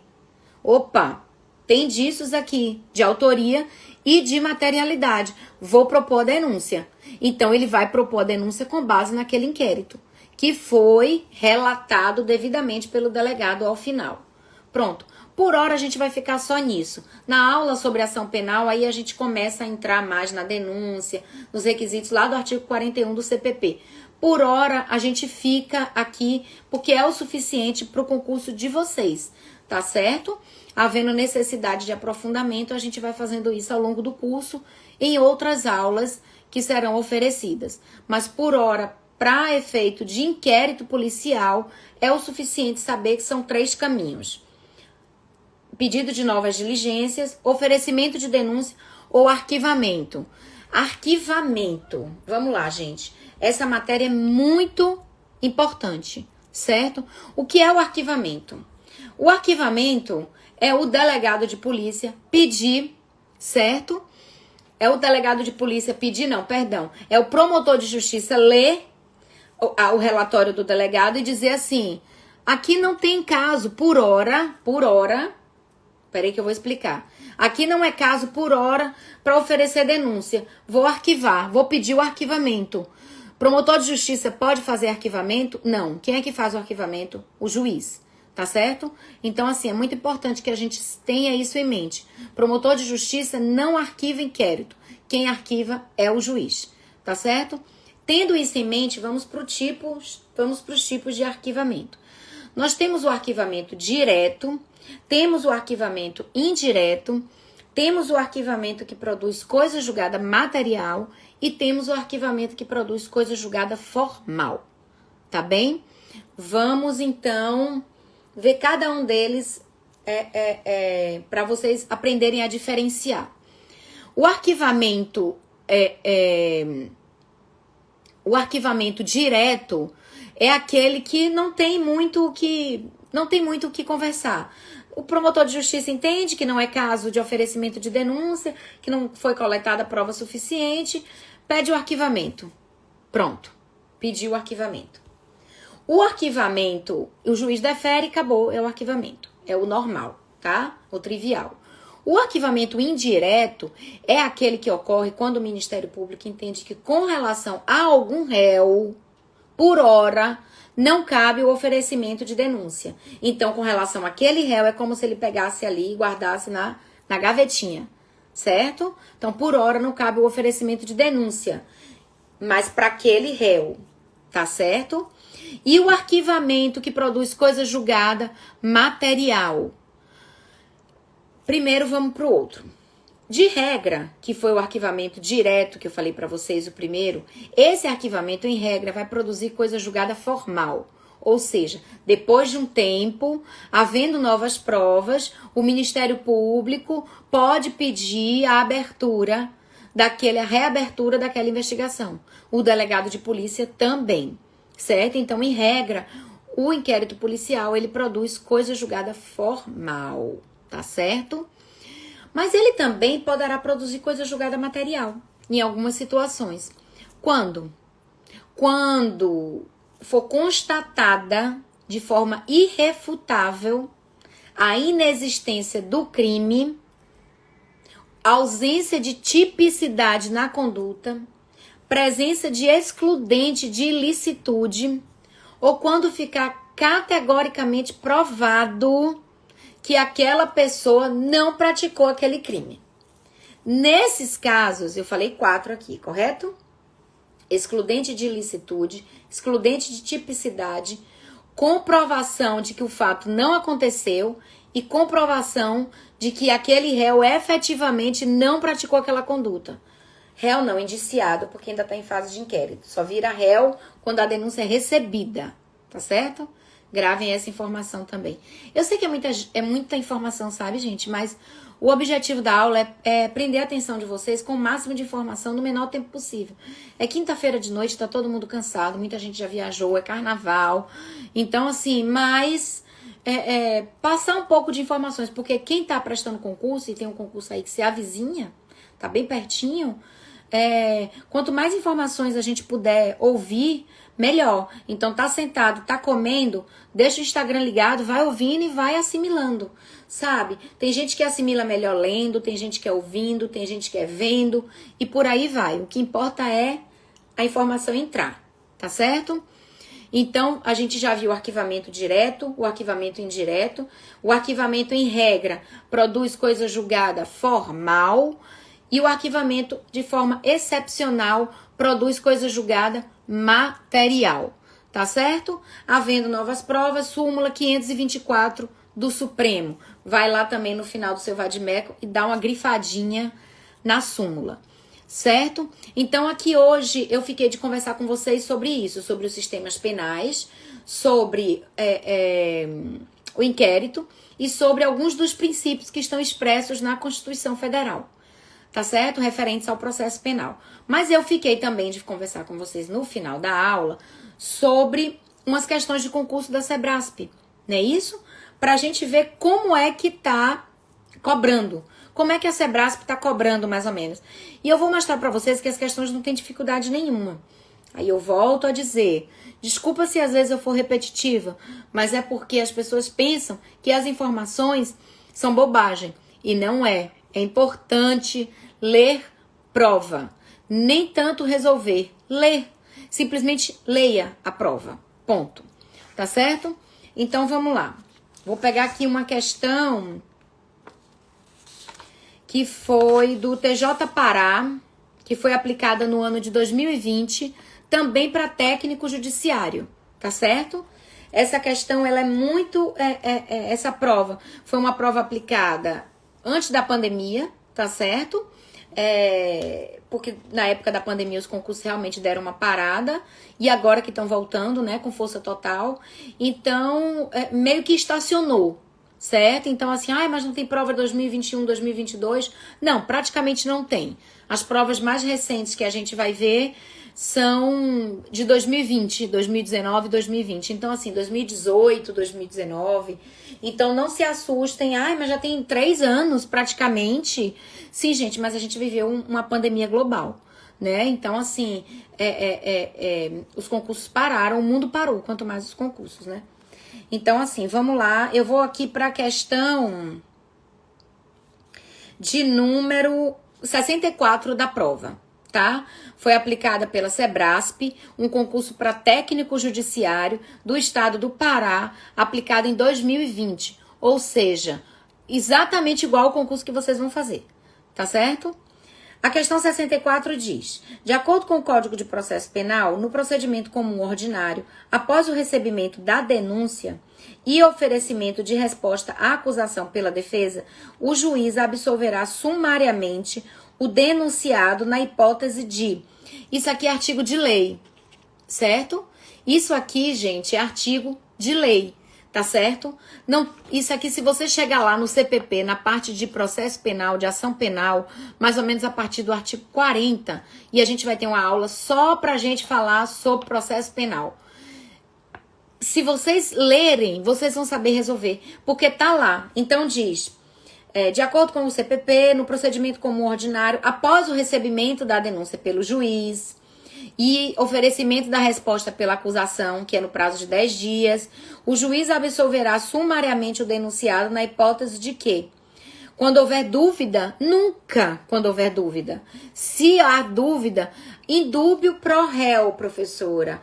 opa, tem indícios aqui de autoria e de materialidade. Vou propor a denúncia. Então, ele vai propor a denúncia com base naquele inquérito, que foi relatado devidamente pelo delegado ao final. Pronto. Por hora, a gente vai ficar só nisso. Na aula sobre ação penal, aí a gente começa a entrar mais na denúncia, nos requisitos lá do artigo 41 do CPP. Por hora, a gente fica aqui, porque é o suficiente para o concurso de vocês, tá certo? Havendo necessidade de aprofundamento, a gente vai fazendo isso ao longo do curso, em outras aulas que serão oferecidas. Mas por hora, para efeito de inquérito policial, é o suficiente saber que são 3 caminhos. Pedido de novas diligências, oferecimento de denúncia ou arquivamento. Arquivamento. Vamos lá, gente. Essa matéria é muito importante, certo? O que é o arquivamento? O arquivamento é o delegado de polícia pedir, certo? É o delegado de polícia pedir, não, perdão. É o promotor de justiça ler o relatório do delegado e dizer assim, aqui não tem caso por hora, peraí que eu vou explicar. Aqui não é caso por hora para oferecer denúncia. Vou arquivar, vou pedir o arquivamento. Promotor de justiça pode fazer arquivamento? Não. Quem é que faz o arquivamento? O juiz. Tá certo? Então, assim, é muito importante que a gente tenha isso em mente. Promotor de justiça não arquiva inquérito. Quem arquiva é o juiz. Tá certo? Tendo isso em mente, vamos para os tipos de arquivamento. Nós temos o arquivamento direto, temos o arquivamento indireto, temos o arquivamento que produz coisa julgada material e temos o arquivamento que produz coisa julgada formal. Tá bem? Vamos, então, ver cada um deles para vocês aprenderem a diferenciar. O arquivamento direto é aquele que não tem muito o que conversar. O promotor de justiça entende que não é caso de oferecimento de denúncia, que não foi coletada prova suficiente, pede o arquivamento. Pronto, pediu o arquivamento. O arquivamento, o juiz defere e acabou, é o arquivamento. É o normal, tá? O trivial. O arquivamento indireto é aquele que ocorre quando o Ministério Público entende que com relação a algum réu, por hora, não cabe o oferecimento de denúncia. Então, com relação àquele réu, é como se ele pegasse ali e guardasse na gavetinha, certo? Então, por hora, não cabe o oferecimento de denúncia, mas para aquele réu, tá certo? E o arquivamento que produz coisa julgada material. Primeiro, vamos para o outro. De regra, que foi o arquivamento direto que eu falei para vocês, o primeiro, esse arquivamento, em regra, vai produzir coisa julgada formal. Ou seja, depois de um tempo, havendo novas provas, o Ministério Público pode pedir a reabertura daquela investigação. O delegado de polícia também, certo? Então, em regra, o inquérito policial, ele produz coisa julgada formal, tá certo? Mas ele também poderá produzir coisa julgada material, em algumas situações. Quando? Quando for constatada de forma irrefutável a inexistência do crime, ausência de tipicidade na conduta, presença de excludente de ilicitude, ou quando ficar categoricamente provado que aquela pessoa não praticou aquele crime. Nesses casos, eu falei 4 aqui, correto? Excludente de ilicitude, excludente de tipicidade, comprovação de que o fato não aconteceu e comprovação de que aquele réu efetivamente não praticou aquela conduta. Réu não, indiciado, porque ainda está em fase de inquérito. Só vira réu quando a denúncia é recebida, tá certo? Gravem essa informação também. Eu sei que é muita informação, sabe, gente? Mas O objetivo da aula é prender a atenção de vocês com o máximo de informação no menor tempo possível. É quinta-feira de noite, tá todo mundo cansado, muita gente já viajou, é carnaval. Então, assim, mas passar um pouco de informações, porque quem tá prestando concurso, e tem um concurso aí que se avizinha, tá bem pertinho, quanto mais informações a gente puder ouvir, melhor. Então tá sentado, tá comendo, deixa o Instagram ligado, vai ouvindo e vai assimilando, sabe? Tem gente que assimila melhor lendo, tem gente que é ouvindo, tem gente que é vendo e por aí vai. O que importa é a informação entrar, tá certo? Então, a gente já viu o arquivamento direto, o arquivamento indireto. O arquivamento, em regra, produz coisa julgada formal. E o arquivamento, de forma excepcional, produz coisa julgada material. Tá certo? Havendo novas provas, súmula 524 do Supremo. Vai lá também no final do seu vadimeco e dá uma grifadinha na súmula. Certo? Então aqui hoje eu fiquei de conversar com vocês sobre isso, sobre os sistemas penais, sobre o inquérito e sobre alguns dos princípios que estão expressos na Constituição Federal, tá certo? Referentes ao processo penal. Mas eu fiquei também de conversar com vocês no final da aula sobre umas questões de concurso da Sebrasp, não é isso? Pra gente ver como é que tá cobrando. Como é que a Sebrasp está cobrando, mais ou menos. E eu vou mostrar para vocês que as questões não têm dificuldade nenhuma. Aí eu volto a dizer, desculpa se às vezes eu for repetitiva, mas é porque as pessoas pensam que as informações são bobagem. E não é. É importante ler prova. Nem tanto resolver. Ler. Simplesmente leia a prova. Ponto. Tá certo? Então vamos lá. Vou pegar aqui uma questão que foi do TJ Pará, que foi aplicada no ano de 2020, também para técnico judiciário, tá certo? Essa questão, ela é muito... essa prova foi uma prova aplicada antes da pandemia, tá certo? Porque na época da pandemia os concursos realmente deram uma parada, e agora que estão voltando, né, com força total, então meio que estacionou. Certo? Então assim, mas não tem prova 2021, 2022? Não, praticamente não tem. As provas mais recentes que a gente vai ver são de 2020, 2019, 2020. Então assim, 2018, 2019. Então não se assustem, mas já tem 3 anos praticamente. Sim, gente, mas a gente viveu uma pandemia global, né? Então assim, os concursos pararam, o mundo parou, quanto mais os concursos, né? Então, assim, vamos lá. Eu vou aqui para a questão de número 64 da prova, tá? Foi aplicada pela Sebrasp, um concurso para técnico judiciário do estado do Pará, aplicado em 2020. Ou seja, exatamente igual ao concurso que vocês vão fazer, tá certo? A questão 64 diz: de acordo com o Código de Processo Penal, no procedimento comum ordinário, após o recebimento da denúncia e oferecimento de resposta à acusação pela defesa, o juiz absolverá sumariamente o denunciado na hipótese de... Isso aqui é artigo de lei, certo? Isso aqui, gente, é artigo de lei. Tá certo? Não, isso aqui, se você chegar lá no CPP, na parte de processo penal, de ação penal, mais ou menos a partir do artigo 40, e a gente vai ter uma aula só pra gente falar sobre processo penal. Se vocês lerem, vocês vão saber resolver, porque tá lá. Então diz, de acordo com o CPP, no procedimento comum ordinário, após o recebimento da denúncia pelo juiz e oferecimento da resposta pela acusação, que é no prazo de 10 dias, o juiz absolverá sumariamente o denunciado na hipótese de que, quando houver dúvida, nunca quando houver dúvida. Se há dúvida, indúbio pro réu, professora.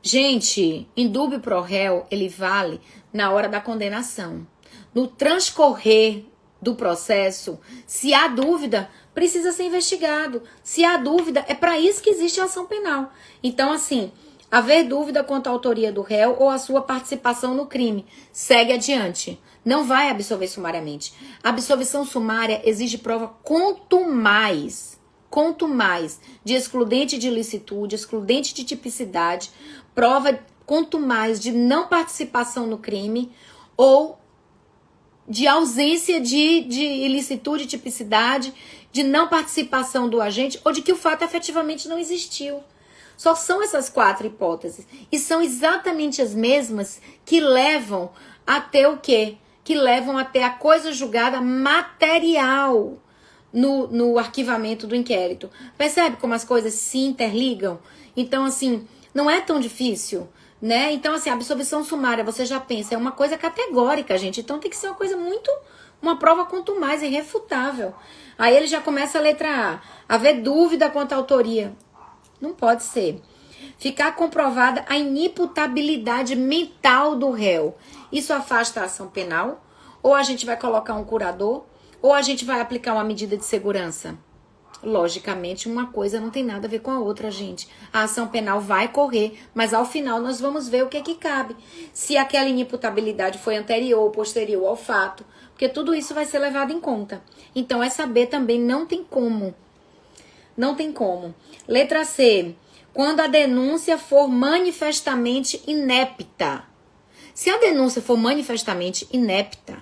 Gente, indúbio pro réu, ele vale na hora da condenação. No transcorrer do processo, se há dúvida, precisa ser investigado. Se há dúvida, é para isso que existe a ação penal. Então, assim, haver dúvida quanto à autoria do réu ou a sua participação no crime, segue adiante. Não vai absolver sumariamente. A absolvição sumária exige prova quanto mais de excludente de ilicitude, excludente de tipicidade, prova quanto mais de não participação no crime ou de ausência de ilicitude, tipicidade, de não participação do agente ou de que o fato efetivamente não existiu. Só são essas 4 hipóteses. E são exatamente as mesmas que levam até o quê? Que levam até a coisa julgada material no arquivamento do inquérito. Percebe como as coisas se interligam? Então, assim, não é tão difícil, né? Então, assim, a absolvição sumária, você já pensa, é uma coisa categórica, gente. Então, tem que ser uma coisa muito... Uma prova quanto mais irrefutável. Aí ele já começa a letra A. Haver dúvida quanto à autoria. Não pode ser. Ficar comprovada a inimputabilidade mental do réu. Isso afasta a ação penal? Ou a gente vai colocar um curador? Ou a gente vai aplicar uma medida de segurança? Logicamente, uma coisa não tem nada a ver com a outra, gente. A ação penal vai correr, mas ao final nós vamos ver o que cabe. Se aquela inimputabilidade foi anterior ou posterior ao fato, porque tudo isso vai ser levado em conta. Então, essa B também não tem como. Não tem como. Letra C. Quando a denúncia for manifestamente inepta. Se a denúncia for manifestamente inepta,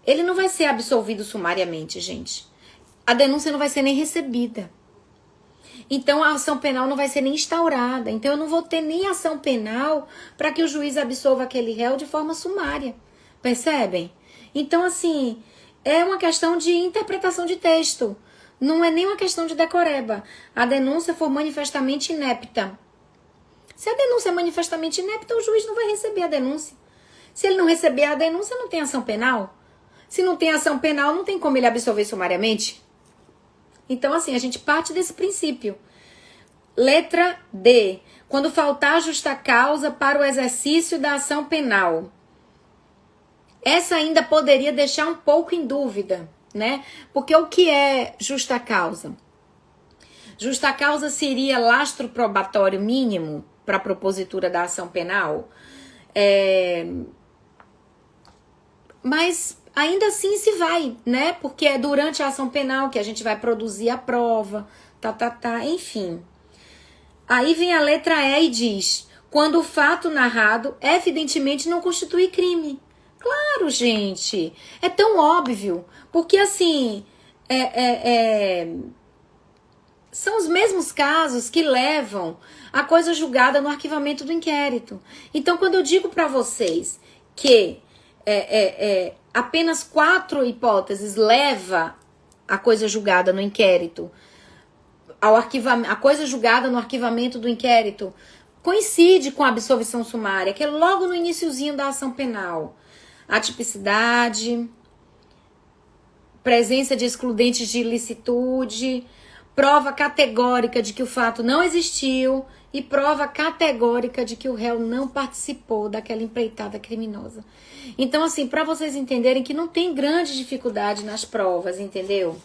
ele não vai ser absolvido sumariamente, gente. A denúncia não vai ser nem recebida. Então, a ação penal não vai ser nem instaurada. Então, eu não vou ter nem ação penal para que o juiz absolva aquele réu de forma sumária. Percebem? Então, assim, é uma questão de interpretação de texto. Não é nem uma questão de decoreba. A denúncia for manifestamente inepta. Se a denúncia é manifestamente inepta, o juiz não vai receber a denúncia. Se ele não receber a denúncia, não tem ação penal. Se não tem ação penal, não tem como ele absolver sumariamente. Então, assim, a gente parte desse princípio. Letra D. Quando faltar justa causa para o exercício da ação penal. Essa ainda poderia deixar um pouco em dúvida, né? Porque o que é justa causa? Justa causa seria lastro probatório mínimo para a propositura da ação penal? Mas ainda assim se vai, né? Porque é durante a ação penal que a gente vai produzir a prova, enfim. Aí vem a letra E e diz: quando o fato narrado evidentemente não constitui crime. Claro, gente, é tão óbvio, porque assim, são os mesmos casos que levam a coisa julgada no arquivamento do inquérito. Então, quando eu digo para vocês que apenas 4 hipóteses leva a coisa julgada no inquérito, a coisa julgada no arquivamento do inquérito coincide com a absolvição sumária, que é logo no iniciozinho da ação penal. Atipicidade, presença de excludentes de ilicitude, prova categórica de que o fato não existiu e prova categórica de que o réu não participou daquela empreitada criminosa. Então, assim, para vocês entenderem que não tem grande dificuldade nas provas, entendeu?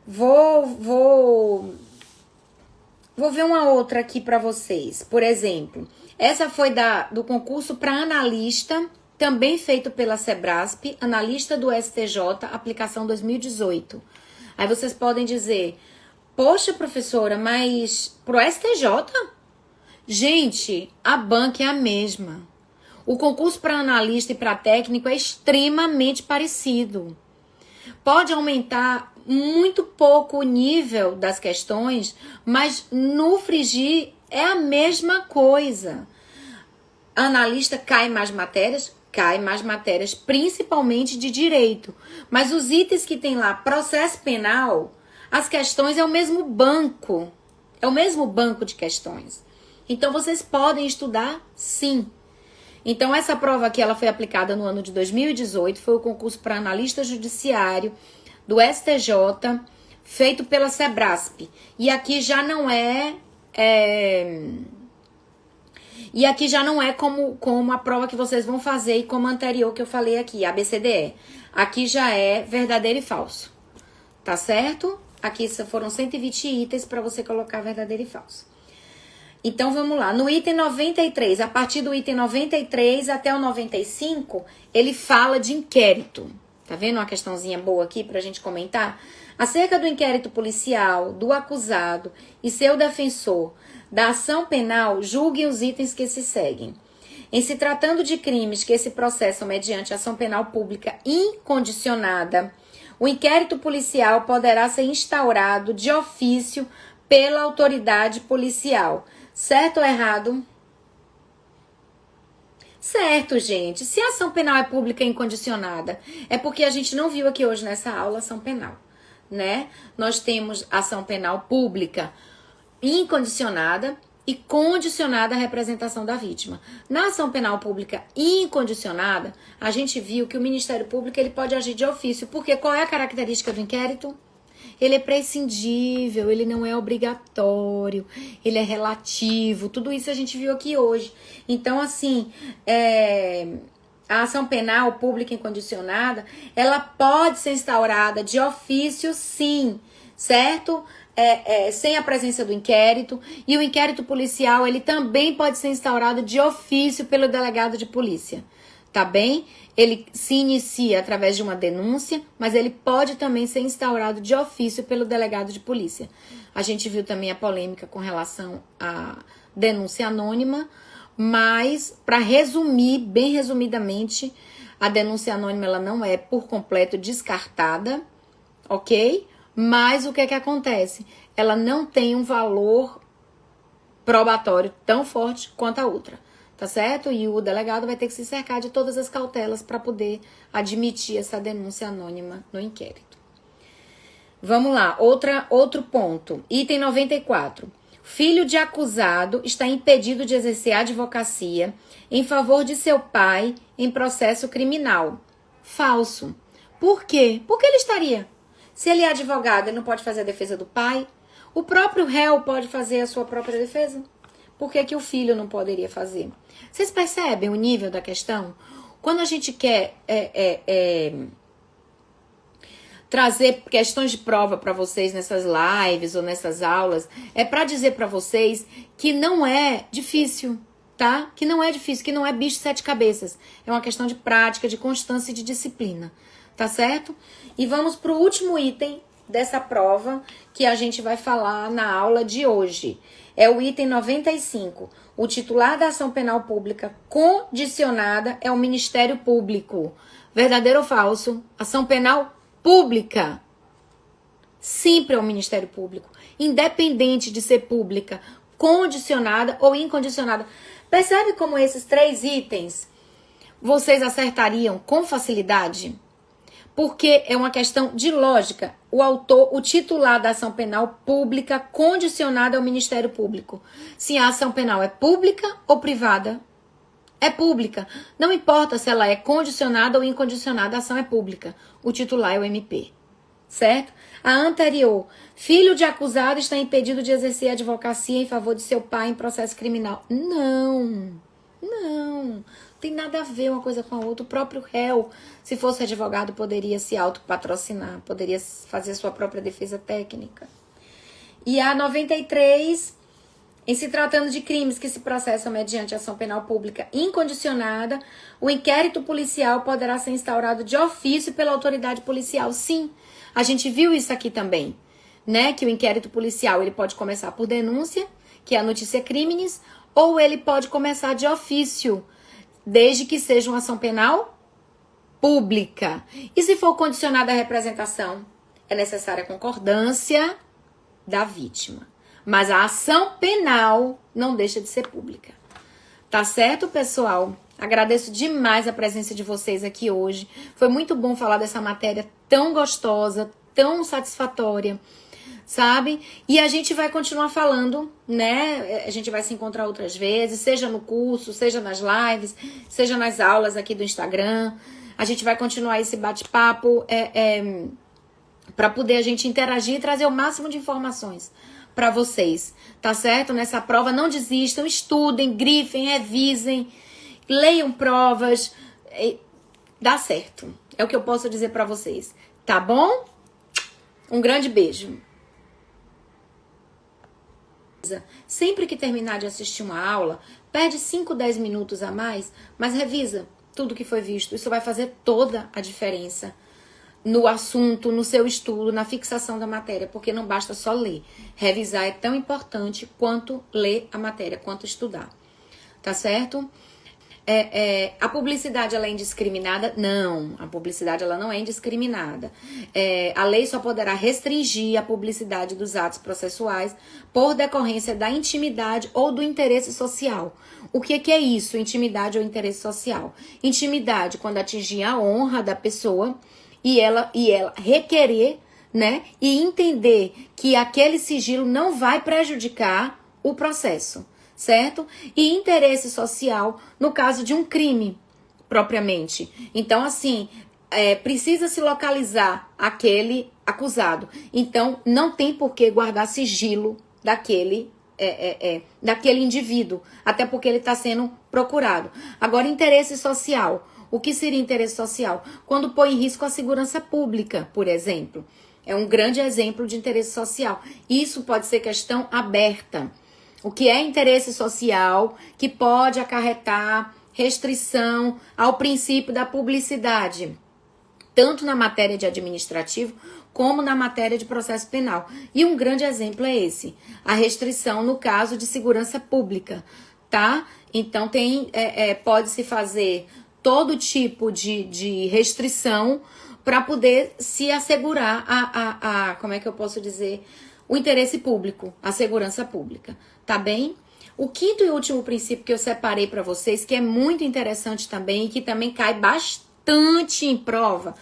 Vou ver uma outra aqui para vocês. Por exemplo, essa foi do concurso para analista, também feito pela Sebrasp, analista do STJ, aplicação 2018. Aí vocês podem dizer: poxa, professora, mas pro STJ? Gente, a banca é a mesma. O concurso para analista e para técnico é extremamente parecido. Pode aumentar muito pouco o nível das questões, mas no frigir é a mesma coisa. Analista cai mais matérias, principalmente de direito. Mas os itens que tem lá, processo penal, as questões é o mesmo banco. É o mesmo banco de questões. Então, vocês podem estudar, sim. Então, essa prova aqui, ela foi aplicada no ano de 2018, foi o concurso para analista judiciário do STJ, feito pela Sebrasp. E aqui já não como a prova que vocês vão fazer e como a anterior que eu falei aqui, a ABCDE. Aqui já é verdadeiro e falso. Tá certo? Aqui foram 120 itens para você colocar verdadeiro e falso. Então, vamos lá. No item 93, a partir do item 93 até o 95, ele fala de inquérito. Tá vendo uma questãozinha boa aqui pra gente comentar? Acerca do inquérito policial, do acusado e seu defensor, da ação penal, julguem os itens que se seguem. Em se tratando de crimes que se processam mediante ação penal pública incondicionada, o inquérito policial poderá ser instaurado de ofício pela autoridade policial. Certo ou errado? Certo, gente. Se a ação penal é pública e incondicionada, é porque a gente não viu aqui hoje nessa aula ação penal, né? Nós temos ação penal pública incondicionada e condicionada à representação da vítima. Na ação penal pública incondicionada, a gente viu que o Ministério Público ele pode agir de ofício, porque qual é a característica do inquérito? Ele é prescindível, ele não é obrigatório, ele é relativo, tudo isso a gente viu aqui hoje. Então, assim, a ação penal pública incondicionada, ela pode ser instaurada de ofício, sim, certo? Sem a presença do inquérito, e o inquérito policial, ele também pode ser instaurado de ofício pelo delegado de polícia, tá bem? Ele se inicia através de uma denúncia, mas ele pode também ser instaurado de ofício pelo delegado de polícia. A gente viu também a polêmica com relação à denúncia anônima, mas, para resumir, bem resumidamente, a denúncia anônima ela não é por completo descartada, ok? Mas o que é que acontece? Ela não tem um valor probatório tão forte quanto a outra, tá certo? E o delegado vai ter que se cercar de todas as cautelas para poder admitir essa denúncia anônima no inquérito. Vamos lá, outro ponto. Item 94. Filho de acusado está impedido de exercer a advocacia em favor de seu pai em processo criminal. Falso. Por quê? Por que ele estaria? Se ele é advogado, ele não pode fazer a defesa do pai? O próprio réu pode fazer a sua própria defesa? Por que que o filho não poderia fazer? Vocês percebem o nível da questão? Quando a gente quer trazer questões de prova para vocês nessas lives ou nessas aulas, é para dizer para vocês que não é difícil, tá? Que não é difícil, que não é bicho de sete cabeças. É uma questão de prática, de constância e de disciplina, tá certo? E vamos para o último item dessa prova que a gente vai falar na aula de hoje. É o item 95. O titular da ação penal pública condicionada é o Ministério Público. Verdadeiro ou falso? Ação penal pública sempre é o Ministério Público, independente de ser pública, condicionada ou incondicionada. Percebe como esses 3 itens vocês acertariam com facilidade? Porque é uma questão de lógica. O titular da ação penal pública condicionada ao Ministério Público. Se a ação penal é pública ou privada, é pública. Não importa se ela é condicionada ou incondicionada, a ação é pública. O titular é o MP. Certo? A anterior. Filho de acusado está impedido de exercer a advocacia em favor de seu pai em processo criminal. Não. Tem nada a ver uma coisa com a outra. O próprio réu, se fosse advogado, poderia se autopatrocinar, poderia fazer sua própria defesa técnica. E a 93, em se tratando de crimes que se processam mediante ação penal pública incondicionada, o inquérito policial poderá ser instaurado de ofício pela autoridade policial. Sim, a gente viu isso aqui também, né? Que o inquérito policial ele pode começar por denúncia, que é a notícia crimes, ou ele pode começar de ofício, desde que seja uma ação penal pública. E se for condicionada à representação, é necessária a concordância da vítima. Mas a ação penal não deixa de ser pública. Tá certo, pessoal? Agradeço demais a presença de vocês aqui hoje. Foi muito bom falar dessa matéria tão gostosa, tão satisfatória, sabe? E a gente vai continuar falando, né? A gente vai se encontrar outras vezes, seja no curso, seja nas lives, seja nas aulas aqui do Instagram. A gente vai continuar esse bate-papo para poder a gente interagir e trazer o máximo de informações para vocês, tá certo? Nessa prova, não desistam, estudem, grifem, revisem, leiam provas, dá certo. É o que eu posso dizer para vocês, tá bom? Um grande beijo. Sempre que terminar de assistir uma aula, perde 5, 10 minutos a mais, mas revisa tudo que foi visto. Isso vai fazer toda a diferença no assunto, no seu estudo, na fixação da matéria, porque não basta só ler. Revisar é tão importante quanto ler a matéria, quanto estudar. Tá certo? A publicidade, ela é indiscriminada? Não, a publicidade, ela não é indiscriminada. A lei só poderá restringir a publicidade dos atos processuais por decorrência da intimidade ou do interesse social. O que é isso, intimidade ou interesse social? Intimidade, quando atingir a honra da pessoa e ela requerer, né, e entender que aquele sigilo não vai prejudicar o processo, certo? E interesse social no caso de um crime, propriamente. Então, assim, precisa se localizar aquele acusado. Então, não tem por que guardar sigilo daquele indivíduo, até porque ele está sendo procurado. Agora, interesse social. O que seria interesse social? Quando põe em risco a segurança pública, por exemplo. É um grande exemplo de interesse social. Isso pode ser questão aberta. O que é interesse social que pode acarretar restrição ao princípio da publicidade, tanto na matéria de administrativo como na matéria de processo penal. E um grande exemplo é esse, a restrição no caso de segurança pública, tá? Então pode-se fazer todo tipo de restrição para poder se assegurar como é que eu posso dizer, o interesse público, a segurança pública, tá bem? O quinto e último princípio que eu separei para vocês, que é muito interessante também e que também cai bastante em prova,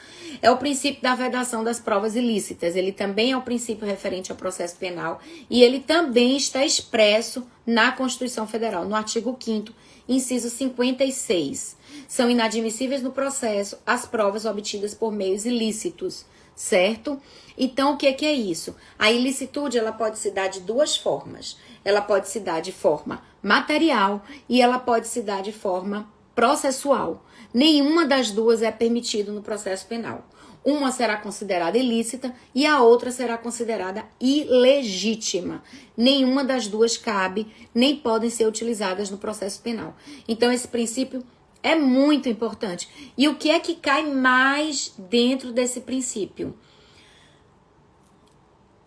é o princípio da vedação das provas ilícitas. Ele também é o princípio referente ao processo penal e ele também está expresso na Constituição Federal, no artigo 5º, inciso 56. São inadmissíveis no processo as provas obtidas por meios ilícitos, certo? Então, o que é isso? A ilicitude, ela pode se dar de duas formas. Ela pode se dar de forma material e ela pode se dar de forma processual. Nenhuma das duas é permitido no processo penal. Uma será considerada ilícita e a outra será considerada ilegítima. Nenhuma das duas cabe, nem podem ser utilizadas no processo penal. Então, esse princípio é muito importante. E o que é que cai mais dentro desse princípio?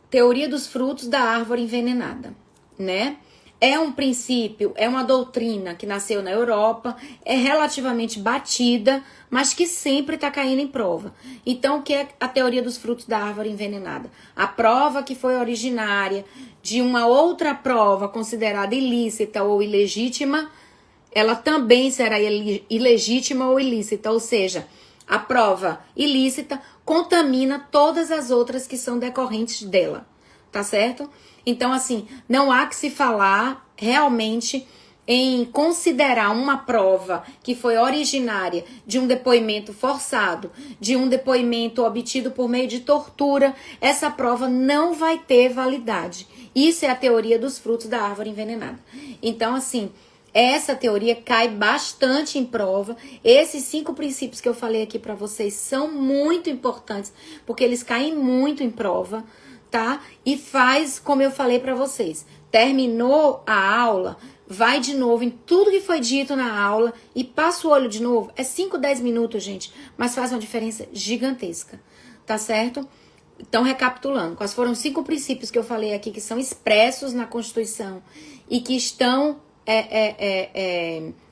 Teoria dos frutos da árvore envenenada, né? É um princípio, é uma doutrina que nasceu na Europa, é relativamente batida, mas que sempre está caindo em prova. Então, o que é a teoria dos frutos da árvore envenenada? A prova que foi originária de uma outra prova considerada ilícita ou ilegítima, ela também será ilegítima ou ilícita, ou seja, a prova ilícita contamina todas as outras que são decorrentes dela, tá certo? Então, assim, não há que se falar realmente em considerar uma prova que foi originária de um depoimento forçado, de um depoimento obtido por meio de tortura, essa prova não vai ter validade. Isso é a teoria dos frutos da árvore envenenada. Então, assim, essa teoria cai bastante em prova. Esses 5 princípios que eu falei aqui para vocês são muito importantes, porque eles caem muito em prova, tá? E faz, como eu falei para vocês, terminou a aula, vai de novo em tudo que foi dito na aula e passa o olho de novo. É 5, 10 minutos, gente, mas faz uma diferença gigantesca, tá certo? Então, recapitulando, quais foram os 5 princípios que eu falei aqui que são expressos na Constituição e que estão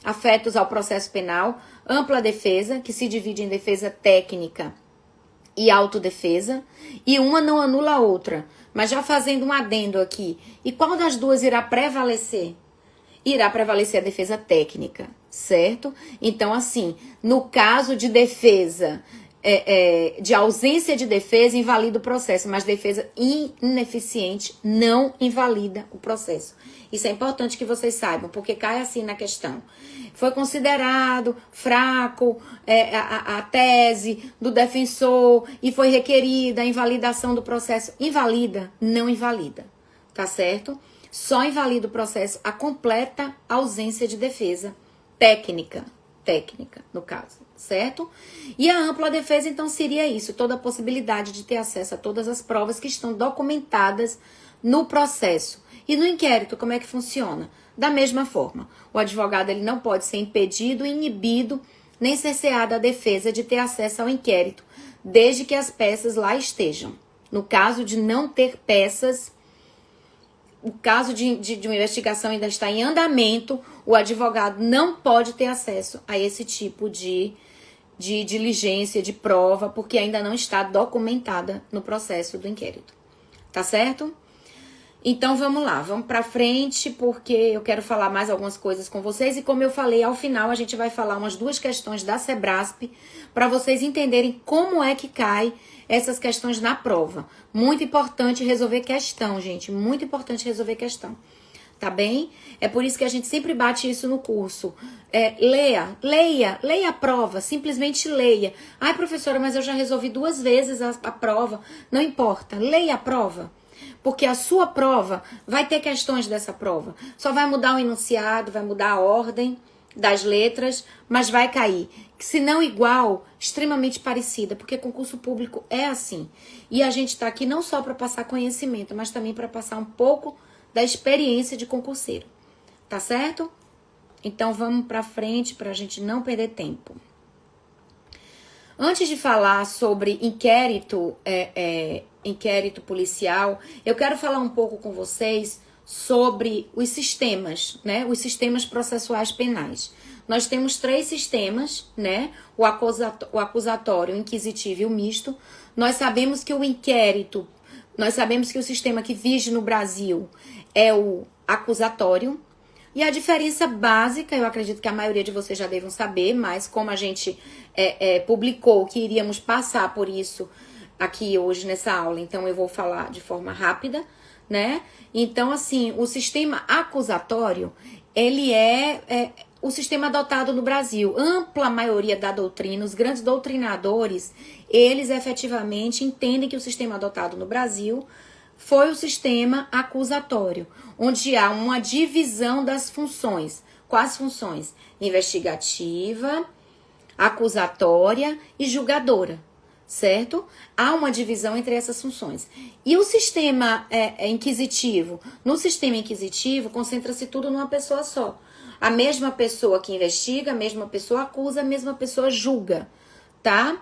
afetos ao processo penal? Ampla defesa, que se divide em defesa técnica e autodefesa, e uma não anula a outra. Mas já fazendo um adendo aqui, e qual das duas irá prevalecer? Irá prevalecer a defesa técnica, certo? Então, assim, no caso de defesa, de ausência de defesa, invalida o processo, mas defesa ineficiente não invalida o processo. Isso é importante que vocês saibam, porque cai assim na questão. Foi considerado fraco a tese do defensor e foi requerida a invalidação do processo. Invalida, não invalida, tá certo? Só invalida o processo a completa ausência de defesa técnica, no caso, certo? E a ampla defesa, então, seria isso, toda a possibilidade de ter acesso a todas as provas que estão documentadas no processo. E no inquérito, como é que funciona? Da mesma forma, o advogado ele não pode ser impedido, inibido, nem cerceado a defesa de ter acesso ao inquérito, desde que as peças lá estejam. No caso de não ter peças o caso de uma investigação ainda está em andamento, o advogado não pode ter acesso a esse tipo de diligência, de prova, porque ainda não está documentada no processo do inquérito. Tá certo? Então vamos lá, vamos pra frente, porque eu quero falar mais algumas coisas com vocês. E como eu falei, ao final a gente vai falar umas 2 questões da Sebrasp, para vocês entenderem como é que cai essas questões na prova. Muito importante resolver questão, gente, muito importante resolver questão. Tá bem? É por isso que a gente sempre bate isso no curso. Leia a prova, simplesmente leia. Ai, professora, mas eu já resolvi 2 vezes a prova. Não importa, leia a prova. Porque a sua prova vai ter questões dessa prova. Só vai mudar o enunciado, vai mudar a ordem das letras, mas vai cair. Se não igual, extremamente parecida, porque concurso público é assim. E a gente está aqui não só para passar conhecimento, mas também para passar um pouco da experiência de concurseiro. Tá certo? Então vamos para frente para a gente não perder tempo. Antes de falar sobre inquérito policial, eu quero falar um pouco com vocês sobre os sistemas, né? Os sistemas processuais penais. Nós temos 3 sistemas, né? O acusatório, o inquisitivo e o misto. Nós sabemos que o sistema que vige no Brasil é o acusatório. E a diferença básica, eu acredito que a maioria de vocês já devem saber, mas como a gente publicou que iríamos passar por isso aqui hoje nessa aula, então eu vou falar de forma rápida, né? Então, assim, o sistema acusatório, ele é o sistema adotado no Brasil. Ampla maioria da doutrina, os grandes doutrinadores, eles efetivamente entendem que o sistema adotado no Brasil foi o sistema acusatório, onde há uma divisão das funções. Quais funções? Investigativa, acusatória e julgadora, certo? Há uma divisão entre essas funções. E o sistema inquisitivo? No sistema inquisitivo, concentra-se tudo numa pessoa só. A mesma pessoa que investiga, a mesma pessoa acusa, a mesma pessoa julga, tá?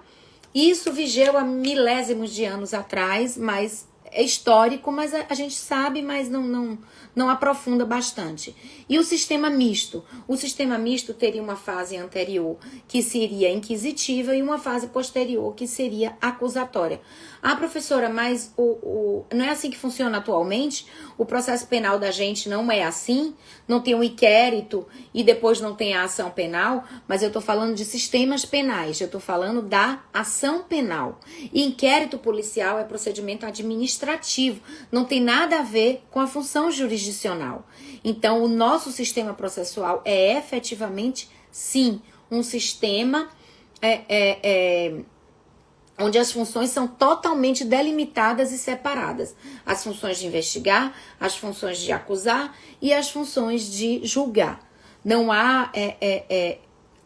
Isso vigeu há milésimos de anos atrás, mas é histórico, mas a gente sabe, mas não aprofunda bastante. E o sistema misto? O sistema misto teria uma fase anterior, que seria inquisitiva, e uma fase posterior, que seria acusatória. Ah, professora, mas não é assim que funciona atualmente? O processo penal da gente não é assim? Não tem um inquérito e depois não tem a ação penal? Mas eu tô falando de sistemas penais, eu tô falando da ação penal. E inquérito policial é procedimento administrativo, não tem nada a ver com a função jurisdicional. Então, o nosso sistema processual é efetivamente, sim, um sistema onde as funções são totalmente delimitadas e separadas. As funções de investigar, as funções de acusar e as funções de julgar. Não há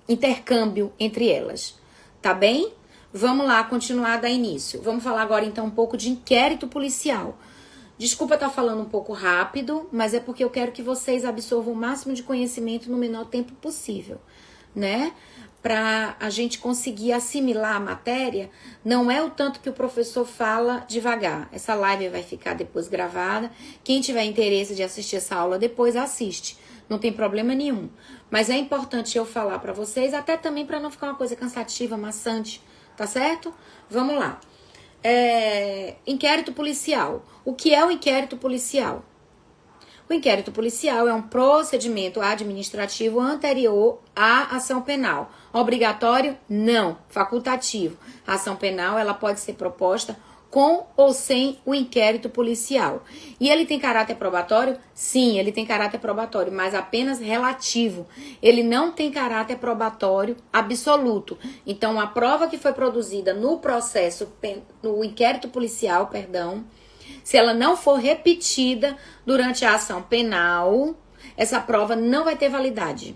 intercâmbio entre elas, tá bem? Vamos lá, continuar a dar início. Vamos falar agora então um pouco de inquérito policial. Desculpa estar falando um pouco rápido, mas é porque eu quero que vocês absorvam o máximo de conhecimento no menor tempo possível, né? Para a gente conseguir assimilar a matéria, não é o tanto que o professor fala devagar. Essa live vai ficar depois gravada. Quem tiver interesse de assistir essa aula depois, assiste. Não tem problema nenhum. Mas é importante eu falar para vocês, até também para não ficar uma coisa cansativa, maçante, tá certo? Vamos lá. Inquérito policial. O que é o inquérito policial? O inquérito policial é um procedimento administrativo anterior à ação penal. Obrigatório? Não. Facultativo. A ação penal ela pode ser proposta com ou sem o inquérito policial. E ele tem caráter probatório? Sim, ele tem caráter probatório, mas apenas relativo. Ele não tem caráter probatório absoluto. Então, a prova que foi produzida no no inquérito policial, perdão, se ela não for repetida durante a ação penal, essa prova não vai ter validade.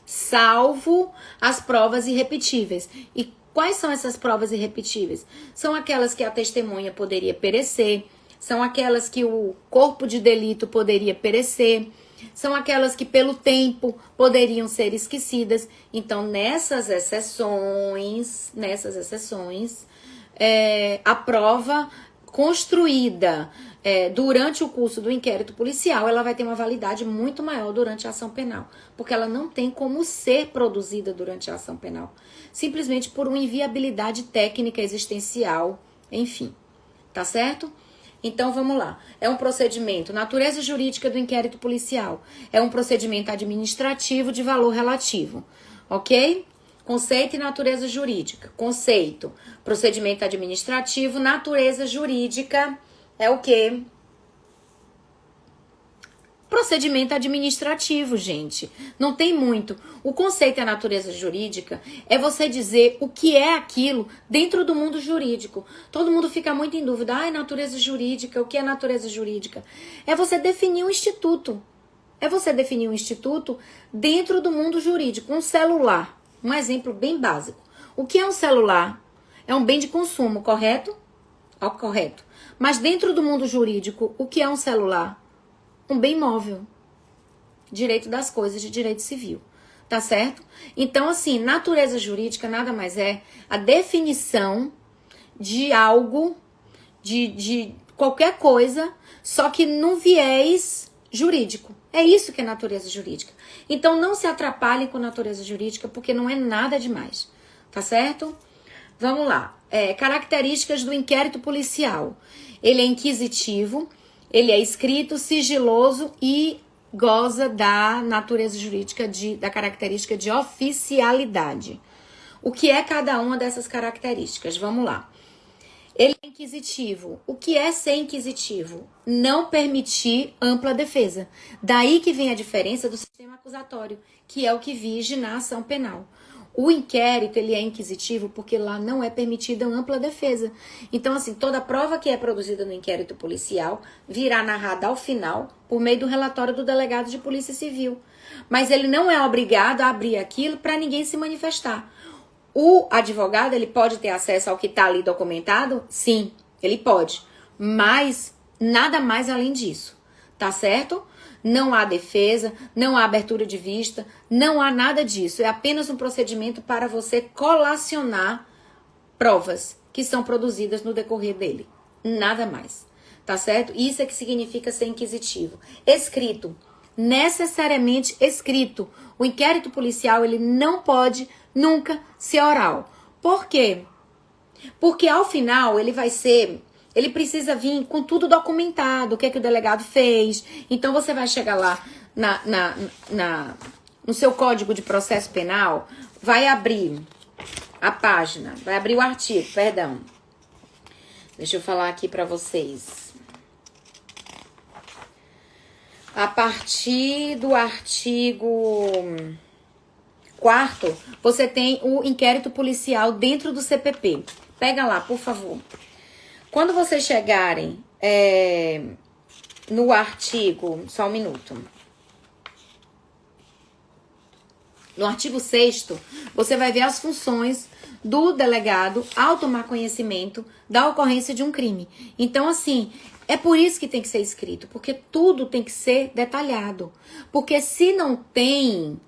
Salvo as provas irrepetíveis. E quais são essas provas irrepetíveis? São aquelas que a testemunha poderia perecer, são aquelas que o corpo de delito poderia perecer, são aquelas que pelo tempo poderiam ser esquecidas. Então, nessas exceções, a prova construída durante o curso do inquérito policial, ela vai ter uma validade muito maior durante a ação penal, porque ela não tem como ser produzida durante a ação penal, simplesmente por uma inviabilidade técnica existencial, enfim, tá certo? Então vamos lá, é um procedimento, natureza jurídica do inquérito policial, é um procedimento administrativo de valor relativo, ok? Conceito e natureza jurídica. Conceito, procedimento administrativo, natureza jurídica é o quê? Procedimento administrativo, gente. Não tem muito. O conceito e a natureza jurídica é você dizer o que é aquilo dentro do mundo jurídico. Todo mundo fica muito em dúvida. Ai, natureza jurídica, o que é natureza jurídica? É você definir um instituto. É você definir um instituto dentro do mundo jurídico. Um celular. Um exemplo bem básico. O que é um celular? É um bem de consumo, correto? Correto. Mas dentro do mundo jurídico, o que é um celular? Um bem móvel. Direito das coisas de direito civil. Tá certo? Então, assim, natureza jurídica nada mais é a definição de algo, de qualquer coisa, só que num viés jurídico. É isso que é natureza jurídica. Então, não se atrapalhem com natureza jurídica, porque não é nada demais. Tá certo? Vamos lá. Características do inquérito policial. Ele é inquisitivo, ele é escrito, sigiloso e goza da natureza jurídica, da característica de oficialidade. O que é cada uma dessas características? Vamos lá. Ele é inquisitivo. O que é ser inquisitivo? Não permitir ampla defesa. Daí que vem a diferença do sistema acusatório, que é o que vige na ação penal. O inquérito, ele é inquisitivo porque lá não é permitida ampla defesa. Então, assim, toda prova que é produzida no inquérito policial virá narrada ao final por meio do relatório do delegado de polícia civil. Mas ele não é obrigado a abrir aquilo para ninguém se manifestar. O advogado, ele pode ter acesso ao que está ali documentado? Sim, ele pode. Mas nada mais além disso, tá certo? Não há defesa, não há abertura de vista, não há nada disso. É apenas um procedimento para você colacionar provas que são produzidas no decorrer dele. Nada mais, tá certo? Isso é que significa ser inquisitivo. Escrito, necessariamente escrito. O inquérito policial, ele não pode nunca ser oral. Por quê? Porque ao final ele precisa vir com tudo documentado, o que é que o delegado fez. Então você vai chegar lá no seu Código de Processo Penal, vai abrir a página, vai abrir o artigo, perdão. Deixa eu falar aqui pra vocês. A partir do artigo 4º, você tem o inquérito policial dentro do CPP. Pega lá, por favor. Quando vocês chegarem no artigo... Só um minuto. No artigo 6º, você vai ver as funções do delegado ao tomar conhecimento da ocorrência de um crime. Então, assim, é por isso que tem que ser escrito, porque tudo tem que ser detalhado. Porque se não tem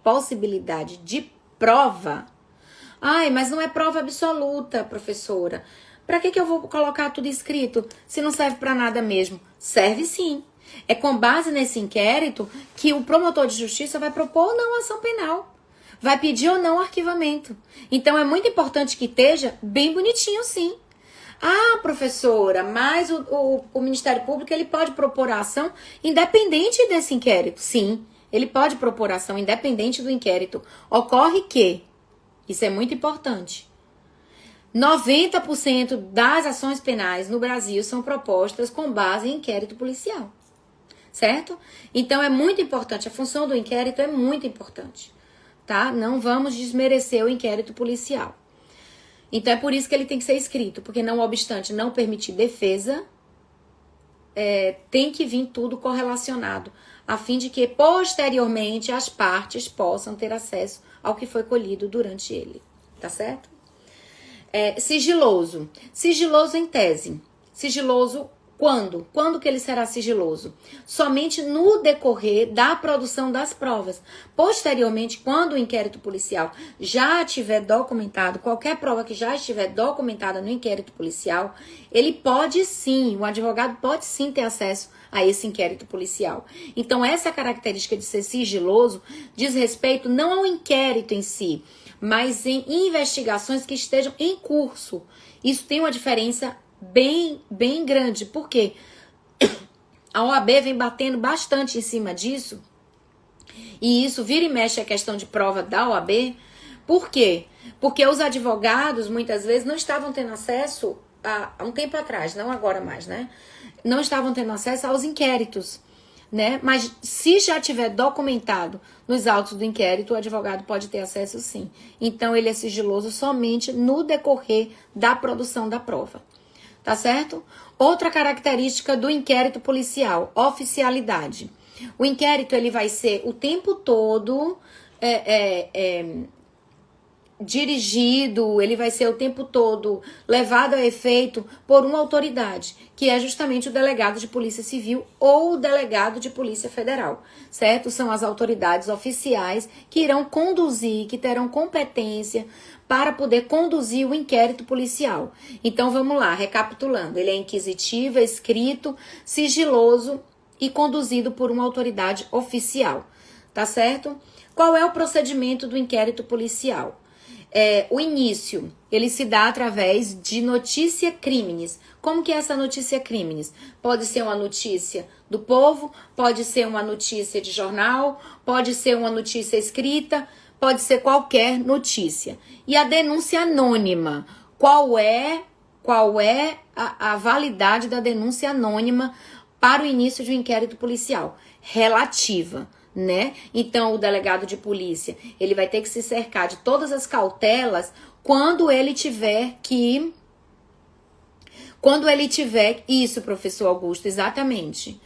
possibilidade de prova... Ai, mas não é prova absoluta, professora. Pra que eu vou colocar tudo escrito se não serve pra nada mesmo? Serve sim. É com base nesse inquérito que o promotor de justiça vai propor ou não ação penal. Vai pedir ou não arquivamento. Então é muito importante que esteja bem bonitinho sim. Ah, professora, mas o Ministério Público ele pode propor a ação independente desse inquérito. Sim, ele pode propor a ação independente do inquérito. Ocorre que, isso é muito importante, 90% das ações penais no Brasil são propostas com base em inquérito policial, certo? Então é muito importante, a função do inquérito é muito importante, tá? Não vamos desmerecer o inquérito policial. Então é por isso que ele tem que ser escrito, porque não obstante não permitir defesa, tem que vir tudo correlacionado, a fim de que posteriormente as partes possam ter acesso ao que foi colhido durante ele, tá certo? Sigiloso. Sigiloso em tese. Sigiloso Quando? Quando que ele será sigiloso? Somente no decorrer da produção das provas. Posteriormente, quando o inquérito policial já tiver documentado, qualquer prova que já estiver documentada no inquérito policial, ele pode sim, o advogado pode sim ter acesso a esse inquérito policial. Então, essa característica de ser sigiloso diz respeito não ao inquérito em si, mas em investigações que estejam em curso. Isso tem uma diferença bem grande, porque a OAB vem batendo bastante em cima disso, e isso vira e mexe a questão de prova da OAB. Por quê? Porque os advogados, muitas vezes, não estavam tendo acesso, há um tempo atrás, não agora mais, né? Não estavam tendo acesso aos inquéritos, né? Mas se já tiver documentado nos autos do inquérito, o advogado pode ter acesso sim. Então, ele é sigiloso somente no decorrer da produção da prova. Tá certo? Outra característica do inquérito policial, oficialidade. O inquérito ele vai ser o tempo todo dirigido, ele vai ser o tempo todo levado a efeito por uma autoridade, que é justamente o delegado de polícia civil ou o delegado de polícia federal, certo? São as autoridades oficiais que irão conduzir, que terão competência para poder conduzir o inquérito policial. Então vamos lá, recapitulando, ele é inquisitivo, escrito, sigiloso e conduzido por uma autoridade oficial, tá certo? Qual é o procedimento do inquérito policial? O início, ele se dá através de notícia criminis. Como que é essa notícia criminis? Pode ser uma notícia do povo, pode ser uma notícia de jornal, pode ser uma notícia escrita, pode ser qualquer notícia. E a denúncia anônima, qual é a validade da denúncia anônima para o início de um inquérito policial? Relativa, né? Então, o delegado de polícia, ele vai ter que se cercar de todas as cautelas quando ele tiver que... Isso, professor Augusto, exatamente.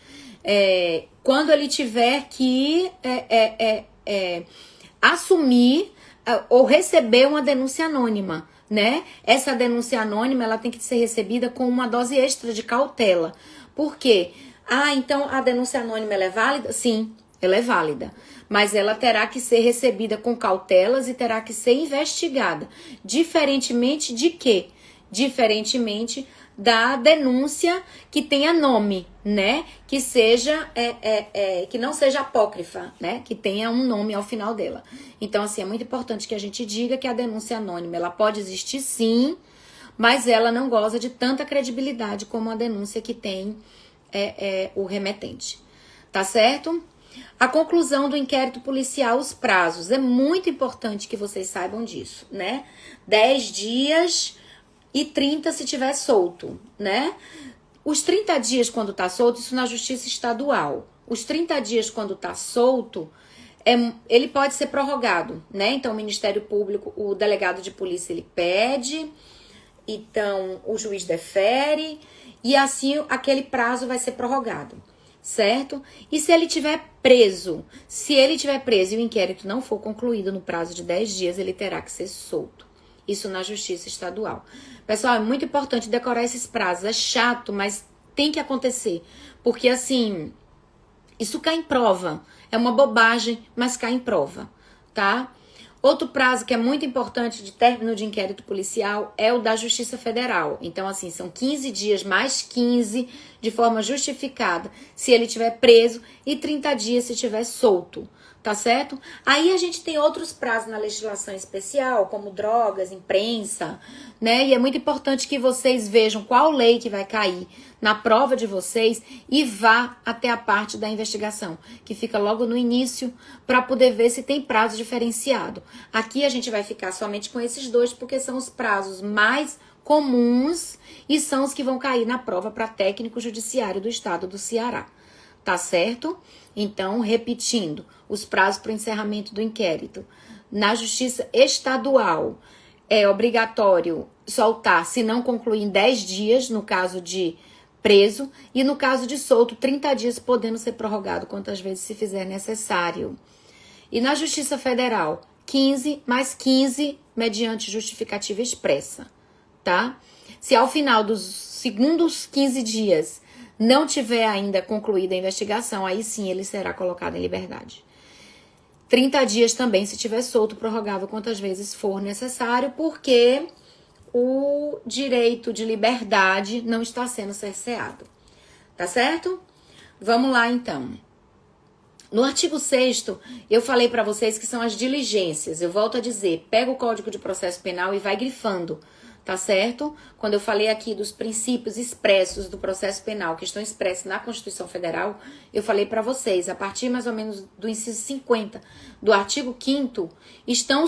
Quando ele tiver que assumir ou receber uma denúncia anônima, né? Essa denúncia anônima, ela tem que ser recebida com uma dose extra de cautela. Por quê? Então a denúncia anônima, ela é válida? Sim, ela é válida. Mas ela terá que ser recebida com cautelas e terá que ser investigada. Diferentemente de quê? Diferentemente da denúncia que tenha nome, né? Que seja, que não seja apócrifa, né? Que tenha um nome ao final dela. Então, assim, é muito importante que a gente diga que a denúncia anônima, ela pode existir sim, mas ela não goza de tanta credibilidade como a denúncia que tem o remetente. Tá certo? A conclusão do inquérito policial, os prazos. É muito importante que vocês saibam disso, né? 10 dias... e 30 se tiver solto, né? Os 30 dias quando tá solto, isso na justiça estadual. Os 30 dias quando tá solto, ele pode ser prorrogado, né? Então, o Ministério Público, o delegado de polícia, ele pede, então o juiz defere, e assim aquele prazo vai ser prorrogado, certo? E se ele tiver preso? Se ele tiver preso e o inquérito não for concluído no prazo de 10 dias, ele terá que ser solto. Isso na justiça estadual. Pessoal, é muito importante decorar esses prazos. É chato, mas tem que acontecer. Porque, assim, isso cai em prova. É uma bobagem, mas cai em prova, tá? Outro prazo que é muito importante de término de inquérito policial é o da Justiça Federal. Então, assim, são 15 dias mais 15 de forma justificada se ele estiver preso e 30 dias se estiver solto. Tá certo? Aí a gente tem outros prazos na legislação especial, como drogas, imprensa, né? E é muito importante que vocês vejam qual lei que vai cair na prova de vocês e vá até a parte da investigação, que fica logo no início, para poder ver se tem prazo diferenciado. Aqui a gente vai ficar somente com esses dois, porque são os prazos mais comuns e são os que vão cair na prova para técnico judiciário do estado do Ceará. Tá certo? Então, repetindo, os prazos para o encerramento do inquérito. Na justiça estadual, é obrigatório soltar, se não concluir em 10 dias, no caso de preso, e no caso de solto, 30 dias, podendo ser prorrogado quantas vezes se fizer necessário. E na justiça federal, 15 mais 15, mediante justificativa expressa, tá? Se ao final dos segundos 15 dias não tiver ainda concluída a investigação, aí sim ele será colocado em liberdade. 30 dias também, se tiver solto, prorrogável quantas vezes for necessário, porque o direito de liberdade não está sendo cerceado. Tá certo? Vamos lá, então. No artigo 6º, eu falei para vocês que são as diligências. Eu volto a dizer, pega o Código de Processo Penal e vai grifando, tá certo? Quando eu falei aqui dos princípios expressos do processo penal, que estão expressos na Constituição Federal, eu falei para vocês, a partir mais ou menos do inciso 50 do artigo 5º, estão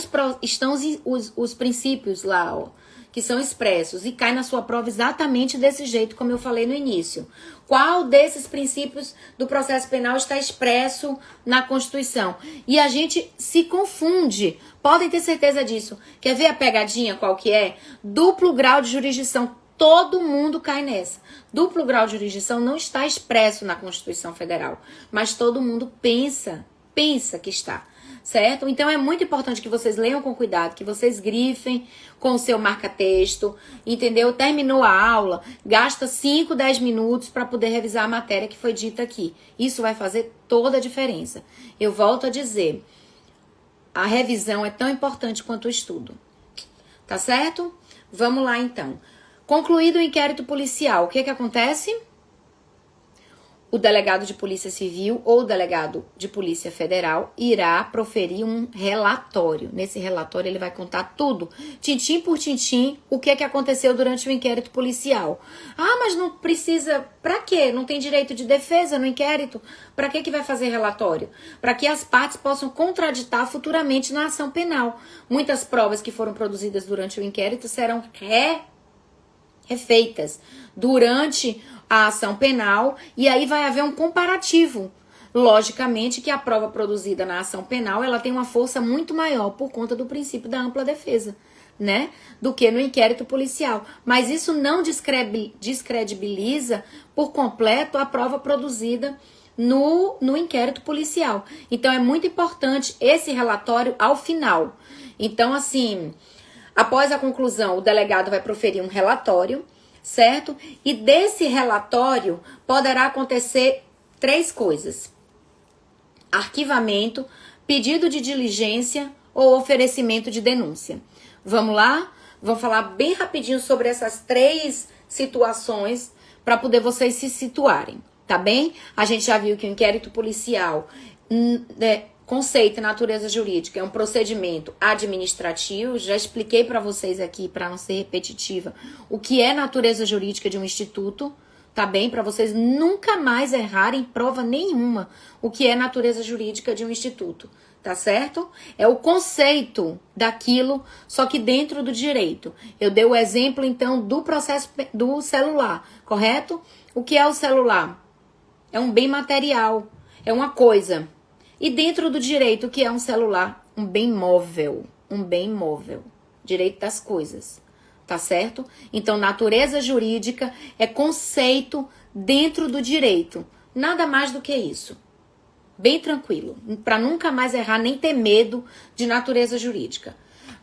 os princípios lá, ó, que são expressos, e cai na sua prova exatamente desse jeito, como eu falei no início. Qual desses princípios do processo penal está expresso na Constituição? E a gente se confunde, podem ter certeza disso. Quer ver a pegadinha qual que é? Duplo grau de jurisdição, todo mundo cai nessa. Duplo grau de jurisdição não está expresso na Constituição Federal, mas todo mundo pensa que está. Certo? Então é muito importante que vocês leiam com cuidado, que vocês grifem com o seu marca-texto, entendeu? Terminou a aula, gasta 5, 10 minutos para poder revisar a matéria que foi dita aqui. Isso vai fazer toda a diferença. Eu volto a dizer, a revisão é tão importante quanto o estudo. Tá certo? Vamos lá então. Concluído o inquérito policial, o que acontece? O delegado de Polícia Civil ou o delegado de Polícia Federal irá proferir um relatório. Nesse relatório ele vai contar tudo, tintim por tintim, o que aconteceu durante o inquérito policial. Ah, mas não precisa, pra quê? Não tem direito de defesa no inquérito? Pra que vai fazer relatório? Para que as partes possam contraditar futuramente na ação penal. Muitas provas que foram produzidas durante o inquérito serão refeitas durante a ação penal, e aí vai haver um comparativo. Logicamente que a prova produzida na ação penal, ela tem uma força muito maior por conta do princípio da ampla defesa, né? Do que no inquérito policial. Mas isso não descredibiliza por completo a prova produzida no inquérito policial. Então é muito importante esse relatório ao final. Então, assim, após a conclusão, o delegado vai proferir um relatório, certo? E desse relatório poderá acontecer 3 coisas: arquivamento, pedido de diligência ou oferecimento de denúncia. Vamos lá? Vou falar bem rapidinho sobre essas 3 situações para poder vocês se situarem, tá bem? A gente já viu que o inquérito policial, conceito e natureza jurídica, é um procedimento administrativo. Já expliquei para vocês aqui, para não ser repetitiva, o que é natureza jurídica de um instituto, tá bem? Para vocês nunca mais errarem prova nenhuma o que é natureza jurídica de um instituto, tá certo? É o conceito daquilo, só que dentro do direito. Eu dei o exemplo, então, do processo do celular, correto? O que é o celular? É um bem material, é uma coisa. E dentro do direito, o que é um celular? Um bem móvel. Um bem móvel. Direito das coisas. Tá certo? Então, natureza jurídica é conceito dentro do direito. Nada mais do que isso. Bem tranquilo. Para nunca mais errar, nem ter medo de natureza jurídica.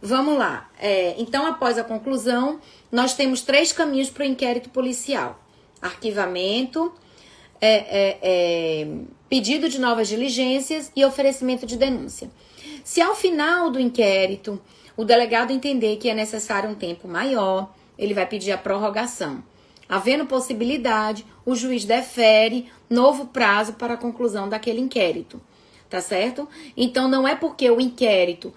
Vamos lá. Então, após a conclusão, nós temos 3 caminhos para o inquérito policial: arquivamento, pedido de novas diligências e oferecimento de denúncia. Se ao final do inquérito o delegado entender que é necessário um tempo maior, ele vai pedir a prorrogação. Havendo possibilidade, o juiz defere novo prazo para a conclusão daquele inquérito, tá certo? Então não é porque o inquérito,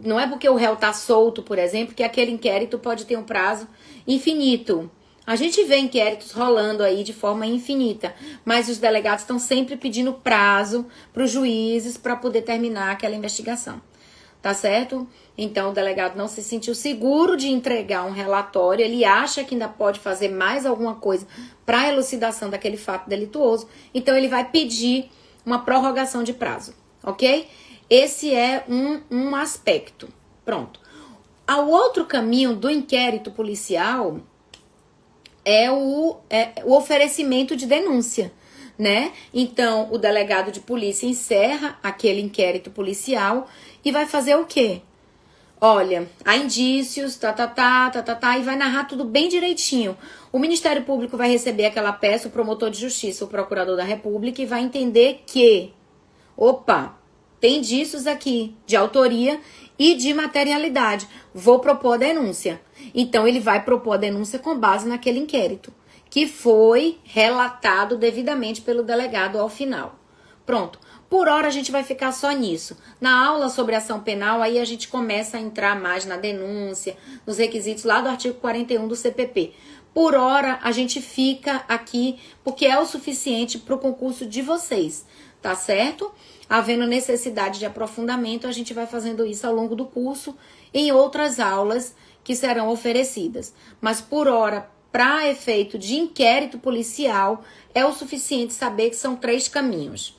não é porque o réu está solto, por exemplo, que aquele inquérito pode ter um prazo infinito. A gente vê inquéritos rolando aí de forma infinita, mas os delegados estão sempre pedindo prazo para os juízes para poder terminar aquela investigação, tá certo? Então o delegado não se sentiu seguro de entregar um relatório, ele acha que ainda pode fazer mais alguma coisa para a elucidação daquele fato delituoso, então ele vai pedir uma prorrogação de prazo, ok? Esse é um aspecto. Pronto. O outro caminho do inquérito policial é o oferecimento de denúncia, né? Então, o delegado de polícia encerra aquele inquérito policial e vai fazer o quê? Olha, há indícios, e vai narrar tudo bem direitinho. O Ministério Público vai receber aquela peça, o promotor de justiça, o procurador da República, e vai entender que, opa, tem indícios aqui de autoria e de materialidade. Vou propor a denúncia. Então, ele vai propor a denúncia com base naquele inquérito, que foi relatado devidamente pelo delegado ao final. Pronto. Por hora a gente vai ficar só nisso. Na aula sobre ação penal, aí a gente começa a entrar mais na denúncia, nos requisitos lá do artigo 41 do CPP. Por hora a gente fica aqui porque é o suficiente para o concurso de vocês, tá certo? Havendo necessidade de aprofundamento, a gente vai fazendo isso ao longo do curso em outras aulas que serão oferecidas. Mas por hora, para efeito de inquérito policial, é o suficiente saber que são 3 caminhos.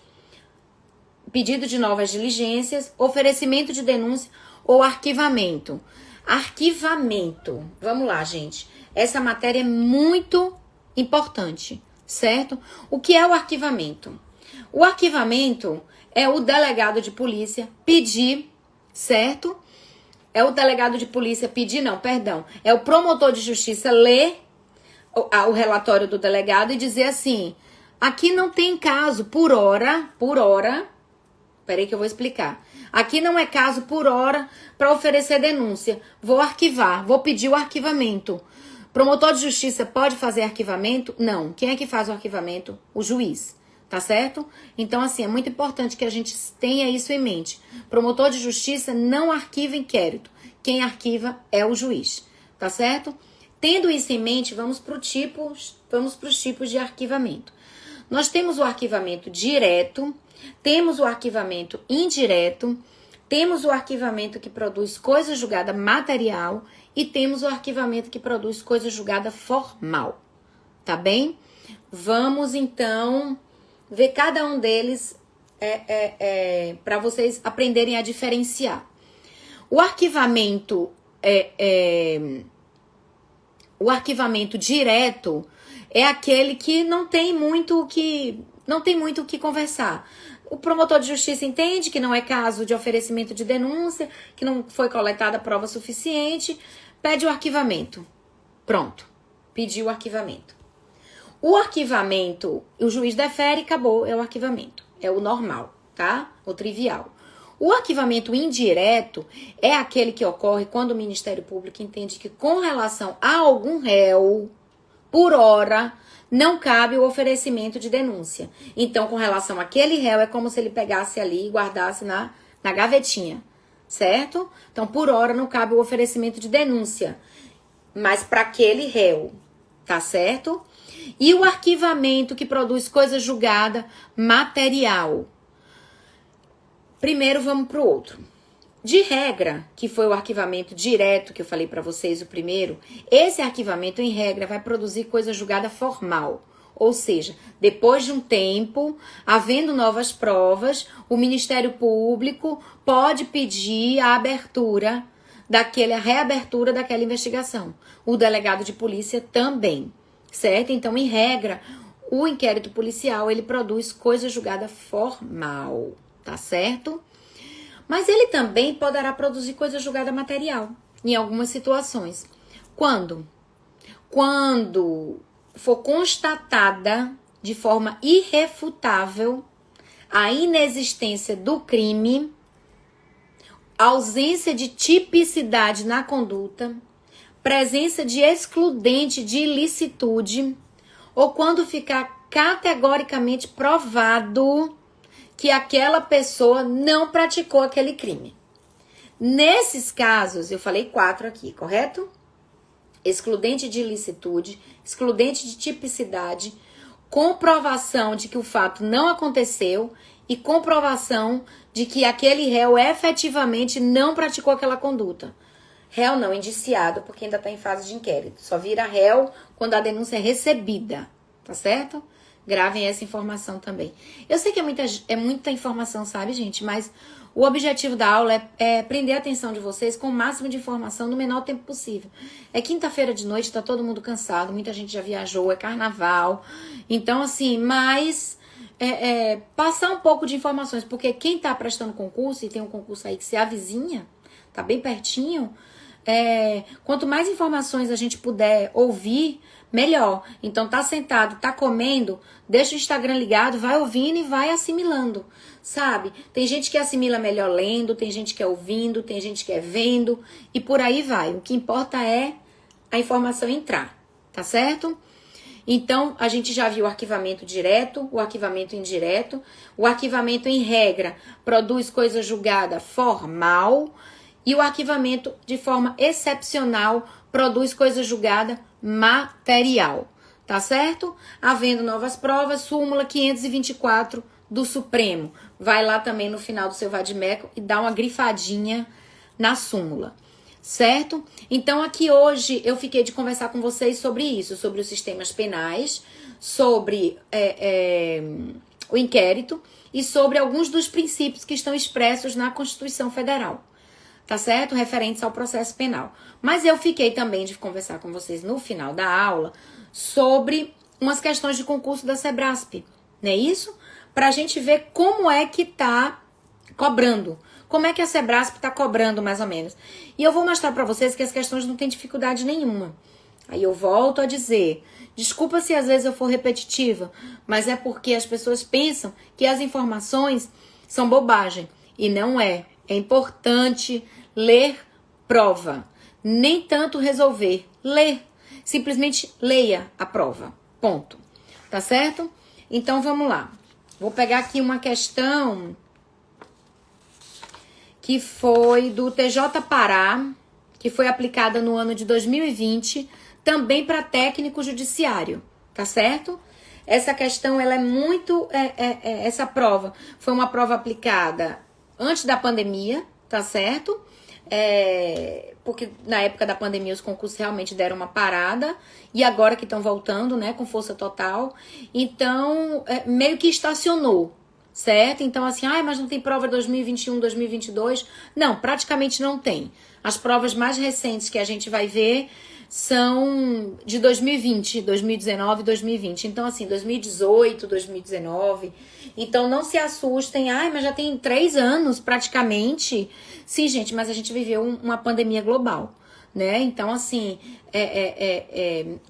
Pedido de novas diligências, oferecimento de denúncia ou arquivamento. Arquivamento. Vamos lá, gente. Essa matéria é muito importante, certo? O que é o arquivamento? O arquivamento é o delegado de polícia pedir, certo? É o delegado de polícia pedir, não, perdão. É o promotor de justiça ler o relatório do delegado e dizer assim, aqui não tem caso por hora, peraí que eu vou explicar. Aqui não é caso por hora para oferecer denúncia. Vou arquivar, vou pedir o arquivamento. Promotor de justiça pode fazer arquivamento? Não. Quem é que faz o arquivamento? O juiz. Tá certo? Então, assim, é muito importante que a gente tenha isso em mente. Promotor de justiça não arquiva inquérito. Quem arquiva é o juiz. Tá certo? Tendo isso em mente, vamos para os tipos de arquivamento. Nós temos o arquivamento direto, temos o arquivamento indireto, temos o arquivamento que produz coisa julgada material e temos o arquivamento que produz coisa julgada formal. Tá bem? Vamos, então, ver cada um deles para vocês aprenderem a diferenciar. O arquivamento direto é aquele que não tem muito o que conversar. O promotor de justiça entende que não é caso de oferecimento de denúncia, que não foi coletada prova suficiente, pede o arquivamento. Pronto, pediu o arquivamento. O arquivamento, o juiz defere e acabou, é o arquivamento. É o normal, tá? O trivial. O arquivamento indireto é aquele que ocorre quando o Ministério Público entende que com relação a algum réu, por hora, não cabe o oferecimento de denúncia. Então, com relação àquele réu, é como se ele pegasse ali e guardasse na gavetinha, certo? Então, por hora, não cabe o oferecimento de denúncia, mas para aquele réu, tá certo? E o arquivamento que produz coisa julgada material. Primeiro, vamos para o outro. De regra, que foi o arquivamento direto que eu falei para vocês, o primeiro, esse arquivamento, em regra, vai produzir coisa julgada formal. Ou seja, depois de um tempo, havendo novas provas, o Ministério Público pode pedir a reabertura daquela investigação. O delegado de polícia também, certo? Então, em regra, o inquérito policial, ele produz coisa julgada formal, tá certo? Mas ele também poderá produzir coisa julgada material, em algumas situações. Quando? Quando for constatada de forma irrefutável a inexistência do crime, ausência de tipicidade na conduta, presença de excludente de ilicitude, ou quando ficar categoricamente provado que aquela pessoa não praticou aquele crime. Nesses casos, eu falei 4 aqui, correto? Excludente de ilicitude, excludente de tipicidade, comprovação de que o fato não aconteceu e comprovação de que aquele réu efetivamente não praticou aquela conduta. Réu não, indiciado, porque ainda está em fase de inquérito. Só vira réu quando a denúncia é recebida, tá certo? Gravem essa informação também. Eu sei que é muita informação, sabe, gente? Mas o objetivo da aula é prender a atenção de vocês com o máximo de informação no menor tempo possível. É quinta-feira de noite, tá todo mundo cansado, muita gente já viajou, é carnaval. Então, assim, mas passar um pouco de informações, porque quem tá prestando concurso, e tem um concurso aí que se avizinha, tá bem pertinho, quanto mais informações a gente puder ouvir, melhor. Então tá sentado, tá comendo, deixa o Instagram ligado, vai ouvindo e vai assimilando, sabe? Tem gente que assimila melhor lendo, tem gente que é ouvindo, tem gente que é vendo, e por aí vai. O que importa é a informação entrar, tá certo? Então, a gente já viu o arquivamento direto, o arquivamento indireto. O arquivamento, em regra, produz coisa julgada formal. E o arquivamento, de forma excepcional, produz coisa julgada material. Tá certo? Havendo novas provas, súmula 524 do Supremo. Vai lá também no final do seu vadimeco e dá uma grifadinha na súmula. Certo? Então aqui hoje eu fiquei de conversar com vocês sobre isso, sobre os sistemas penais, sobre o inquérito e sobre alguns dos princípios que estão expressos na Constituição Federal, tá certo? Referentes ao processo penal. Mas eu fiquei também de conversar com vocês no final da aula sobre umas questões de concurso da Sebrasp, não é isso? Pra gente ver como é que tá cobrando. Como é que a Sebrasp está cobrando, mais ou menos? E eu vou mostrar para vocês que as questões não têm dificuldade nenhuma. Aí eu volto a dizer, desculpa se às vezes eu for repetitiva, mas é porque as pessoas pensam que as informações são bobagem. E não é. É importante ler prova. Nem tanto resolver. Ler. Simplesmente leia a prova. Ponto. Tá certo? Então vamos lá. Vou pegar aqui uma questão que foi do TJ Pará, que foi aplicada no ano de 2020, também para técnico judiciário, tá certo? Essa questão, ela é muito... essa prova foi uma prova aplicada antes da pandemia, tá certo? Porque na época da pandemia os concursos realmente deram uma parada, e agora que estão voltando, né, com força total, então meio que estacionou. Certo? Então, assim, mas não tem prova 2021, 2022? Não, praticamente não tem. As provas mais recentes que a gente vai ver são de 2020, 2019 e 2020. Então, assim, 2018, 2019. Então, não se assustem. Mas já tem 3 anos, praticamente. Sim, gente, mas a gente viveu uma pandemia global, né? Então, assim,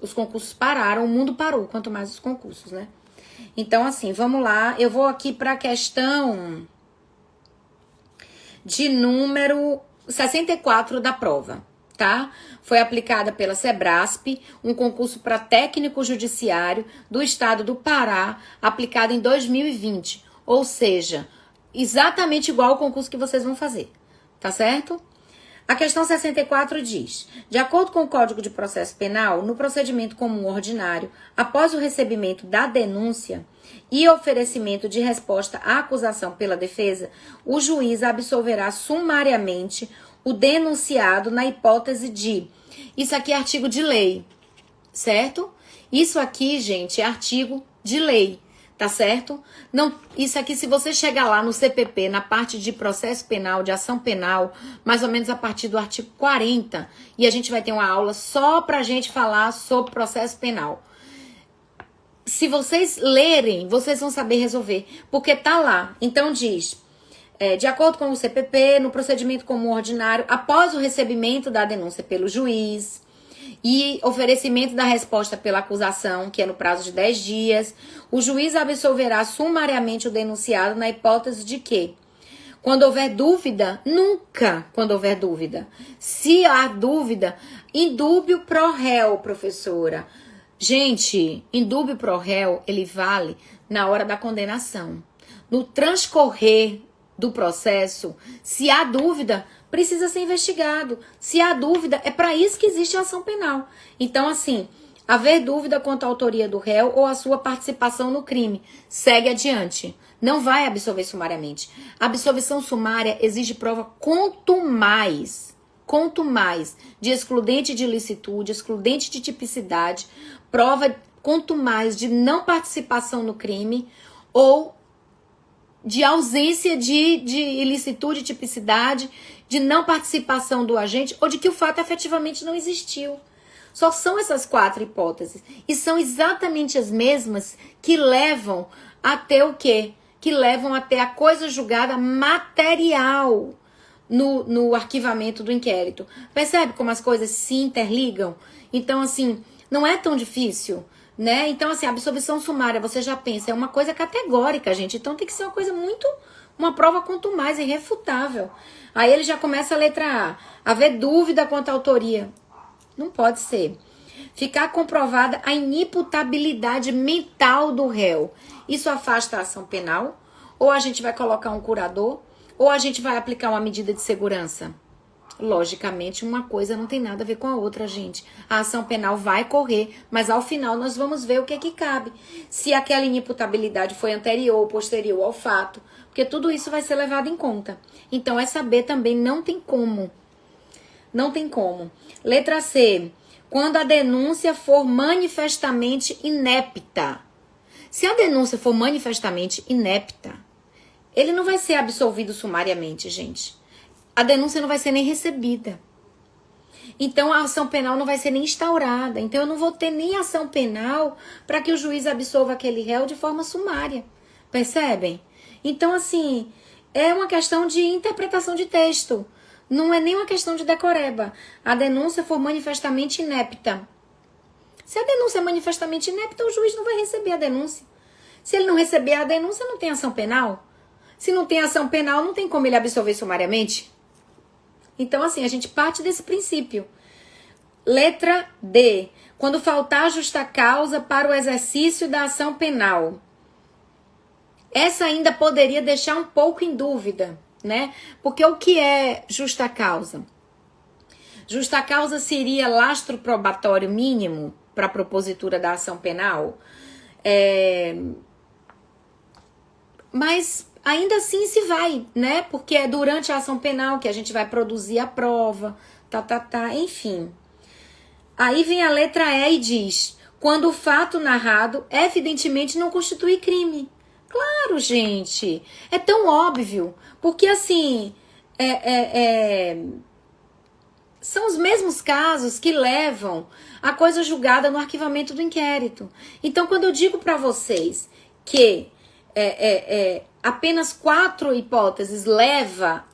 os concursos pararam, o mundo parou, quanto mais os concursos, né? Então, assim, vamos lá. Eu vou aqui para a questão de número 64 da prova, tá? Foi aplicada pela Sebrasp, um concurso para técnico judiciário do estado do Pará, aplicado em 2020. Ou seja, exatamente igual ao concurso que vocês vão fazer, tá certo? A questão 64 diz: de acordo com o Código de Processo Penal, no procedimento comum ordinário, após o recebimento da denúncia e oferecimento de resposta à acusação pela defesa, o juiz absolverá sumariamente o denunciado na hipótese de... Isso aqui é artigo de lei, certo? Isso aqui, gente, é artigo de lei. Tá certo? Não, isso aqui, se você chegar lá no CPP, na parte de processo penal, de ação penal, mais ou menos a partir do artigo 40, e a gente vai ter uma aula só pra gente falar sobre processo penal. Se vocês lerem, vocês vão saber resolver, porque tá lá. Então diz, de acordo com o CPP, no procedimento comum ordinário, após o recebimento da denúncia pelo juiz e oferecimento da resposta pela acusação, que é no prazo de 10 dias, o juiz absolverá sumariamente o denunciado na hipótese de que, quando houver dúvida, nunca quando houver dúvida. Se há dúvida, indúbio pro réu, professora. Gente, indúbio pro réu, ele vale na hora da condenação. No transcorrer do processo, se há dúvida, precisa ser investigado. Se há dúvida, é para isso que existe a ação penal. Então, assim, haver dúvida quanto à autoria do réu ou a sua participação no crime, segue adiante. Não vai absolver sumariamente. A absolvição sumária exige prova quanto mais de excludente de ilicitude, excludente de tipicidade, prova quanto mais de não participação no crime ou de ausência de ilicitude, tipicidade, de não participação do agente ou de que o fato efetivamente não existiu. Só são essas 4 hipóteses. E são exatamente as mesmas que levam até o quê? Que levam até a coisa julgada material no arquivamento do inquérito. Percebe como as coisas se interligam? Então, assim, não é tão difícil, né? Então, assim, a absolvição sumária, você já pensa, é uma coisa categórica, gente. Então, tem que ser uma coisa muito... Uma prova quanto mais irrefutável. Aí ele já começa a letra A. Haver dúvida quanto à autoria. Não pode ser. Ficar comprovada a inimputabilidade mental do réu. Isso afasta a ação penal? Ou a gente vai colocar um curador? Ou a gente vai aplicar uma medida de segurança? Logicamente, uma coisa não tem nada a ver com a outra, gente. A ação penal vai correr, mas ao final nós vamos ver o que é que cabe. Se aquela inimputabilidade foi anterior ou posterior ao fato, porque tudo isso vai ser levado em conta. Então, essa B também não tem como. Não tem como. Letra C. Quando a denúncia for manifestamente inepta. Se a denúncia for manifestamente inepta, ele não vai ser absolvido sumariamente, gente. A denúncia não vai ser nem recebida. Então, a ação penal não vai ser nem instaurada. Então, eu não vou ter nem ação penal para que o juiz absolva aquele réu de forma sumária. Percebem? Então, assim, é uma questão de interpretação de texto. Não é nem uma questão de decoreba. A denúncia for manifestamente inepta. Se a denúncia é manifestamente inepta, o juiz não vai receber a denúncia. Se ele não receber a denúncia, não tem ação penal. Se não tem ação penal, não tem como ele absolver sumariamente. Então, assim, a gente parte desse princípio. Letra D. Quando faltar justa causa para o exercício da ação penal. Essa ainda poderia deixar um pouco em dúvida, né? Porque o que é justa causa? Justa causa seria lastro probatório mínimo para a propositura da ação penal? Mas ainda assim se vai, né? Porque é durante a ação penal que a gente vai produzir a prova, enfim. Aí vem a letra E e diz: quando o fato narrado evidentemente não constitui crime. Claro, gente, é tão óbvio, porque assim, são os mesmos casos que levam a coisa julgada no arquivamento do inquérito. Então, quando eu digo para vocês que apenas 4 hipóteses leva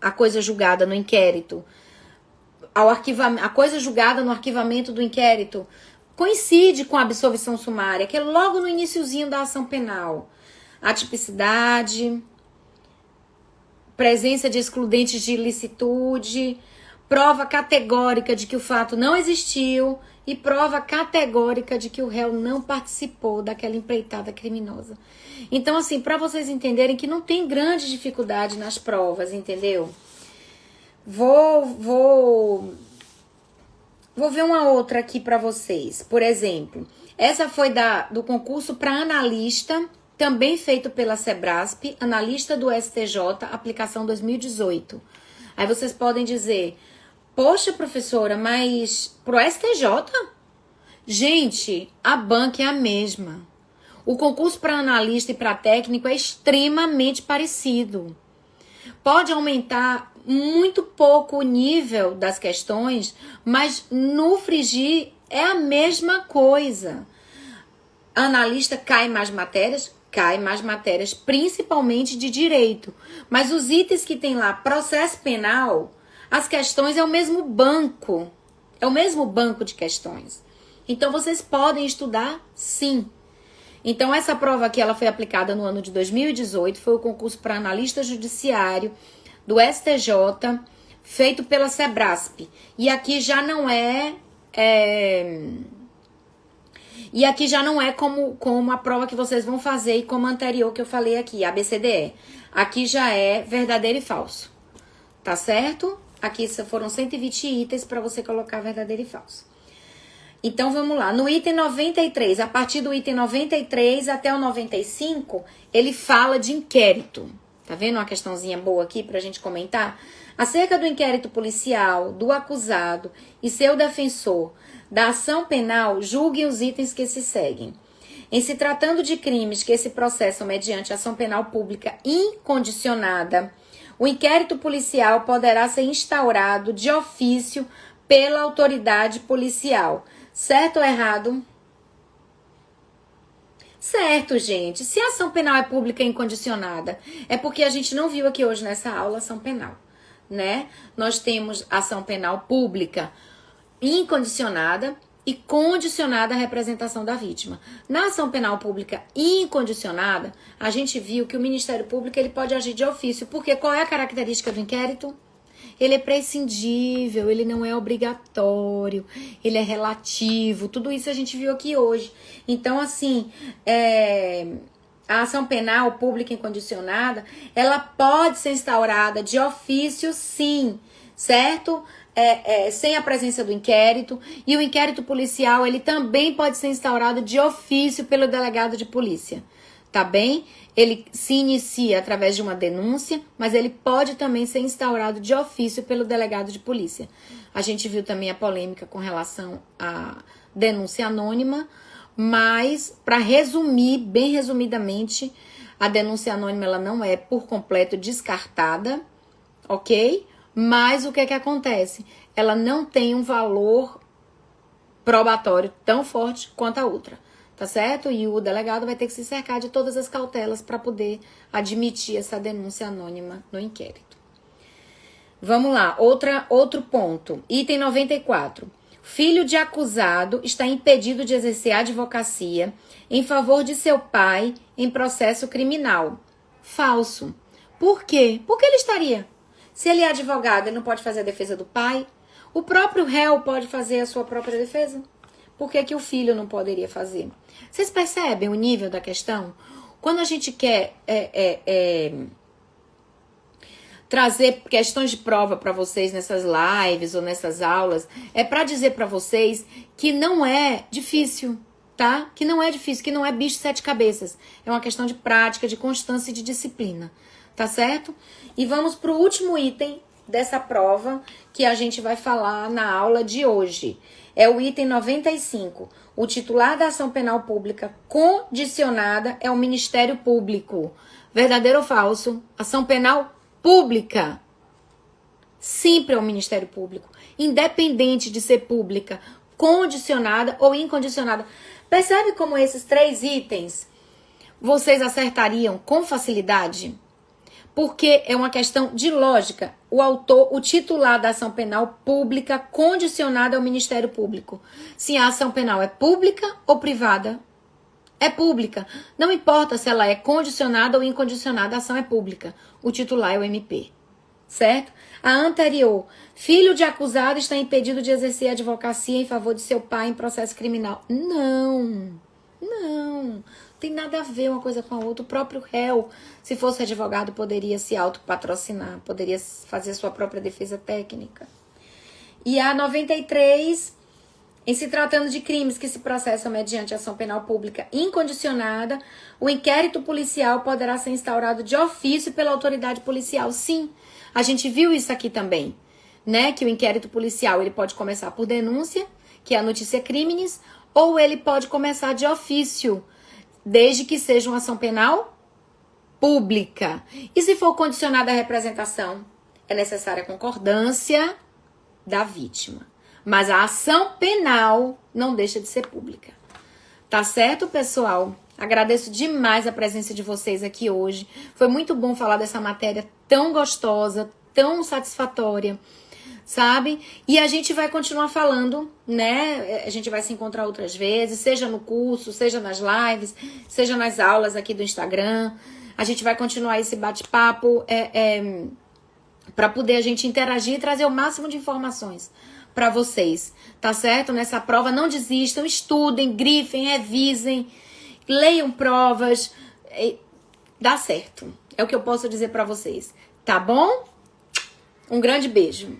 a coisa julgada no inquérito, a coisa julgada no arquivamento do inquérito coincide com a absolvição sumária, que é logo no iniciozinho da ação penal. Atipicidade, presença de excludentes de ilicitude, prova categórica de que o fato não existiu e prova categórica de que o réu não participou daquela empreitada criminosa. Então, assim, para vocês entenderem que não tem grande dificuldade nas provas, entendeu? Vou ver uma outra aqui para vocês. Por exemplo, essa foi do concurso para analista, também feito pela Sebrasp, analista do STJ, aplicação 2018. Aí vocês podem dizer: poxa, professora, mas pro STJ? Gente, a banca é a mesma. O concurso para analista e para técnico é extremamente parecido. Pode aumentar muito pouco o nível das questões, mas no frigir é a mesma coisa. Analista cai mais matérias, principalmente de direito. Mas os itens que tem lá, processo penal, as questões é o mesmo banco. É o mesmo banco de questões. Então, vocês podem estudar, sim. Então, essa prova aqui, ela foi aplicada no ano de 2018. Foi o concurso para analista judiciário do STJ, feito pela Sebrasp. E aqui já não como a prova que vocês vão fazer e como a anterior que eu falei aqui, ABCDE. Aqui já é verdadeiro e falso. Tá certo? Aqui foram 120 itens para você colocar verdadeiro e falso. Então, vamos lá. No item 93, a partir do item 93 até o 95, ele fala de inquérito. Tá vendo uma questãozinha boa aqui pra gente comentar? Acerca do inquérito policial, do acusado e seu defensor, da ação penal, julguem os itens que se seguem. Em se tratando de crimes que se processam mediante ação penal pública incondicionada, o inquérito policial poderá ser instaurado de ofício pela autoridade policial. Certo ou errado? Certo, gente. Se a ação penal é pública e incondicionada, é porque a gente não viu aqui hoje nessa aula ação penal, né? Nós temos ação penal pública incondicionada e condicionada à representação da vítima. Na ação penal pública incondicionada, a gente viu que o Ministério Público ele pode agir de ofício, porque qual é a característica do inquérito? Ele é prescindível, ele não é obrigatório, ele é relativo, tudo isso a gente viu aqui hoje. Então, assim, a ação penal pública incondicionada, ela pode ser instaurada de ofício, sim, certo? Sem a presença do inquérito, e o inquérito policial, ele também pode ser instaurado de ofício pelo delegado de polícia, tá bem? Ele se inicia através de uma denúncia, mas ele pode também ser instaurado de ofício pelo delegado de polícia. A gente viu também a polêmica com relação à denúncia anônima, mas, para resumir, bem resumidamente, a denúncia anônima ela não é por completo descartada, ok? Mas o que acontece? Ela não tem um valor probatório tão forte quanto a outra. Tá certo? E o delegado vai ter que se cercar de todas as cautelas para poder admitir essa denúncia anônima no inquérito. Vamos lá, outro ponto. Item 94. Filho de acusado está impedido de exercer a advocacia em favor de seu pai em processo criminal. Falso. Por quê? Por que ele estaria? Se ele é advogado, ele não pode fazer a defesa do pai? O próprio réu pode fazer a sua própria defesa? Por que o filho não poderia fazer? Vocês percebem o nível da questão? Quando a gente quer trazer questões de prova para vocês nessas lives ou nessas aulas, é para dizer para vocês que não é difícil, tá? Que não é difícil, que não é bicho de sete cabeças. É uma questão de prática, de constância e de disciplina, tá certo? E vamos para o último item dessa prova que a gente vai falar na aula de hoje. É o item 95. O titular da ação penal pública condicionada é o Ministério Público. Verdadeiro ou falso? Ação penal pública sempre é o Ministério Público, independente de ser pública, condicionada ou incondicionada. Percebe como esses 3 itens vocês acertariam com facilidade? Porque é uma questão de lógica. O titular da ação penal pública condicionada ao Ministério Público. Se a ação penal é pública ou privada, é pública. Não importa se ela é condicionada ou incondicionada, a ação é pública. O titular é o MP. Certo? A anterior. Filho de acusado está impedido de exercer a advocacia em favor de seu pai em processo criminal. Não. Tem nada a ver uma coisa com a outra. O próprio réu, se fosse advogado, poderia se autopatrocinar, poderia fazer sua própria defesa técnica. E a 93, em se tratando de crimes que se processam mediante ação penal pública incondicionada, o inquérito policial poderá ser instaurado de ofício pela autoridade policial. Sim, a gente viu isso aqui também, né? Que o inquérito policial ele pode começar por denúncia, que é a notícia crimes, ou ele pode começar de ofício, desde que seja uma ação penal pública. E se for condicionada à representação, é necessária a concordância da vítima. Mas a ação penal não deixa de ser pública. Tá certo, pessoal? Agradeço demais a presença de vocês aqui hoje. Foi muito bom falar dessa matéria tão gostosa, tão satisfatória, sabe? E a gente vai continuar falando, né? A gente vai se encontrar outras vezes, seja no curso, seja nas lives, seja nas aulas aqui do Instagram. A gente vai continuar esse bate-papo para poder a gente interagir e trazer o máximo de informações para vocês, tá certo? Nessa prova, não desistam, estudem, grifem, revisem, leiam provas, dá certo. É o que eu posso dizer para vocês, tá bom? Um grande beijo.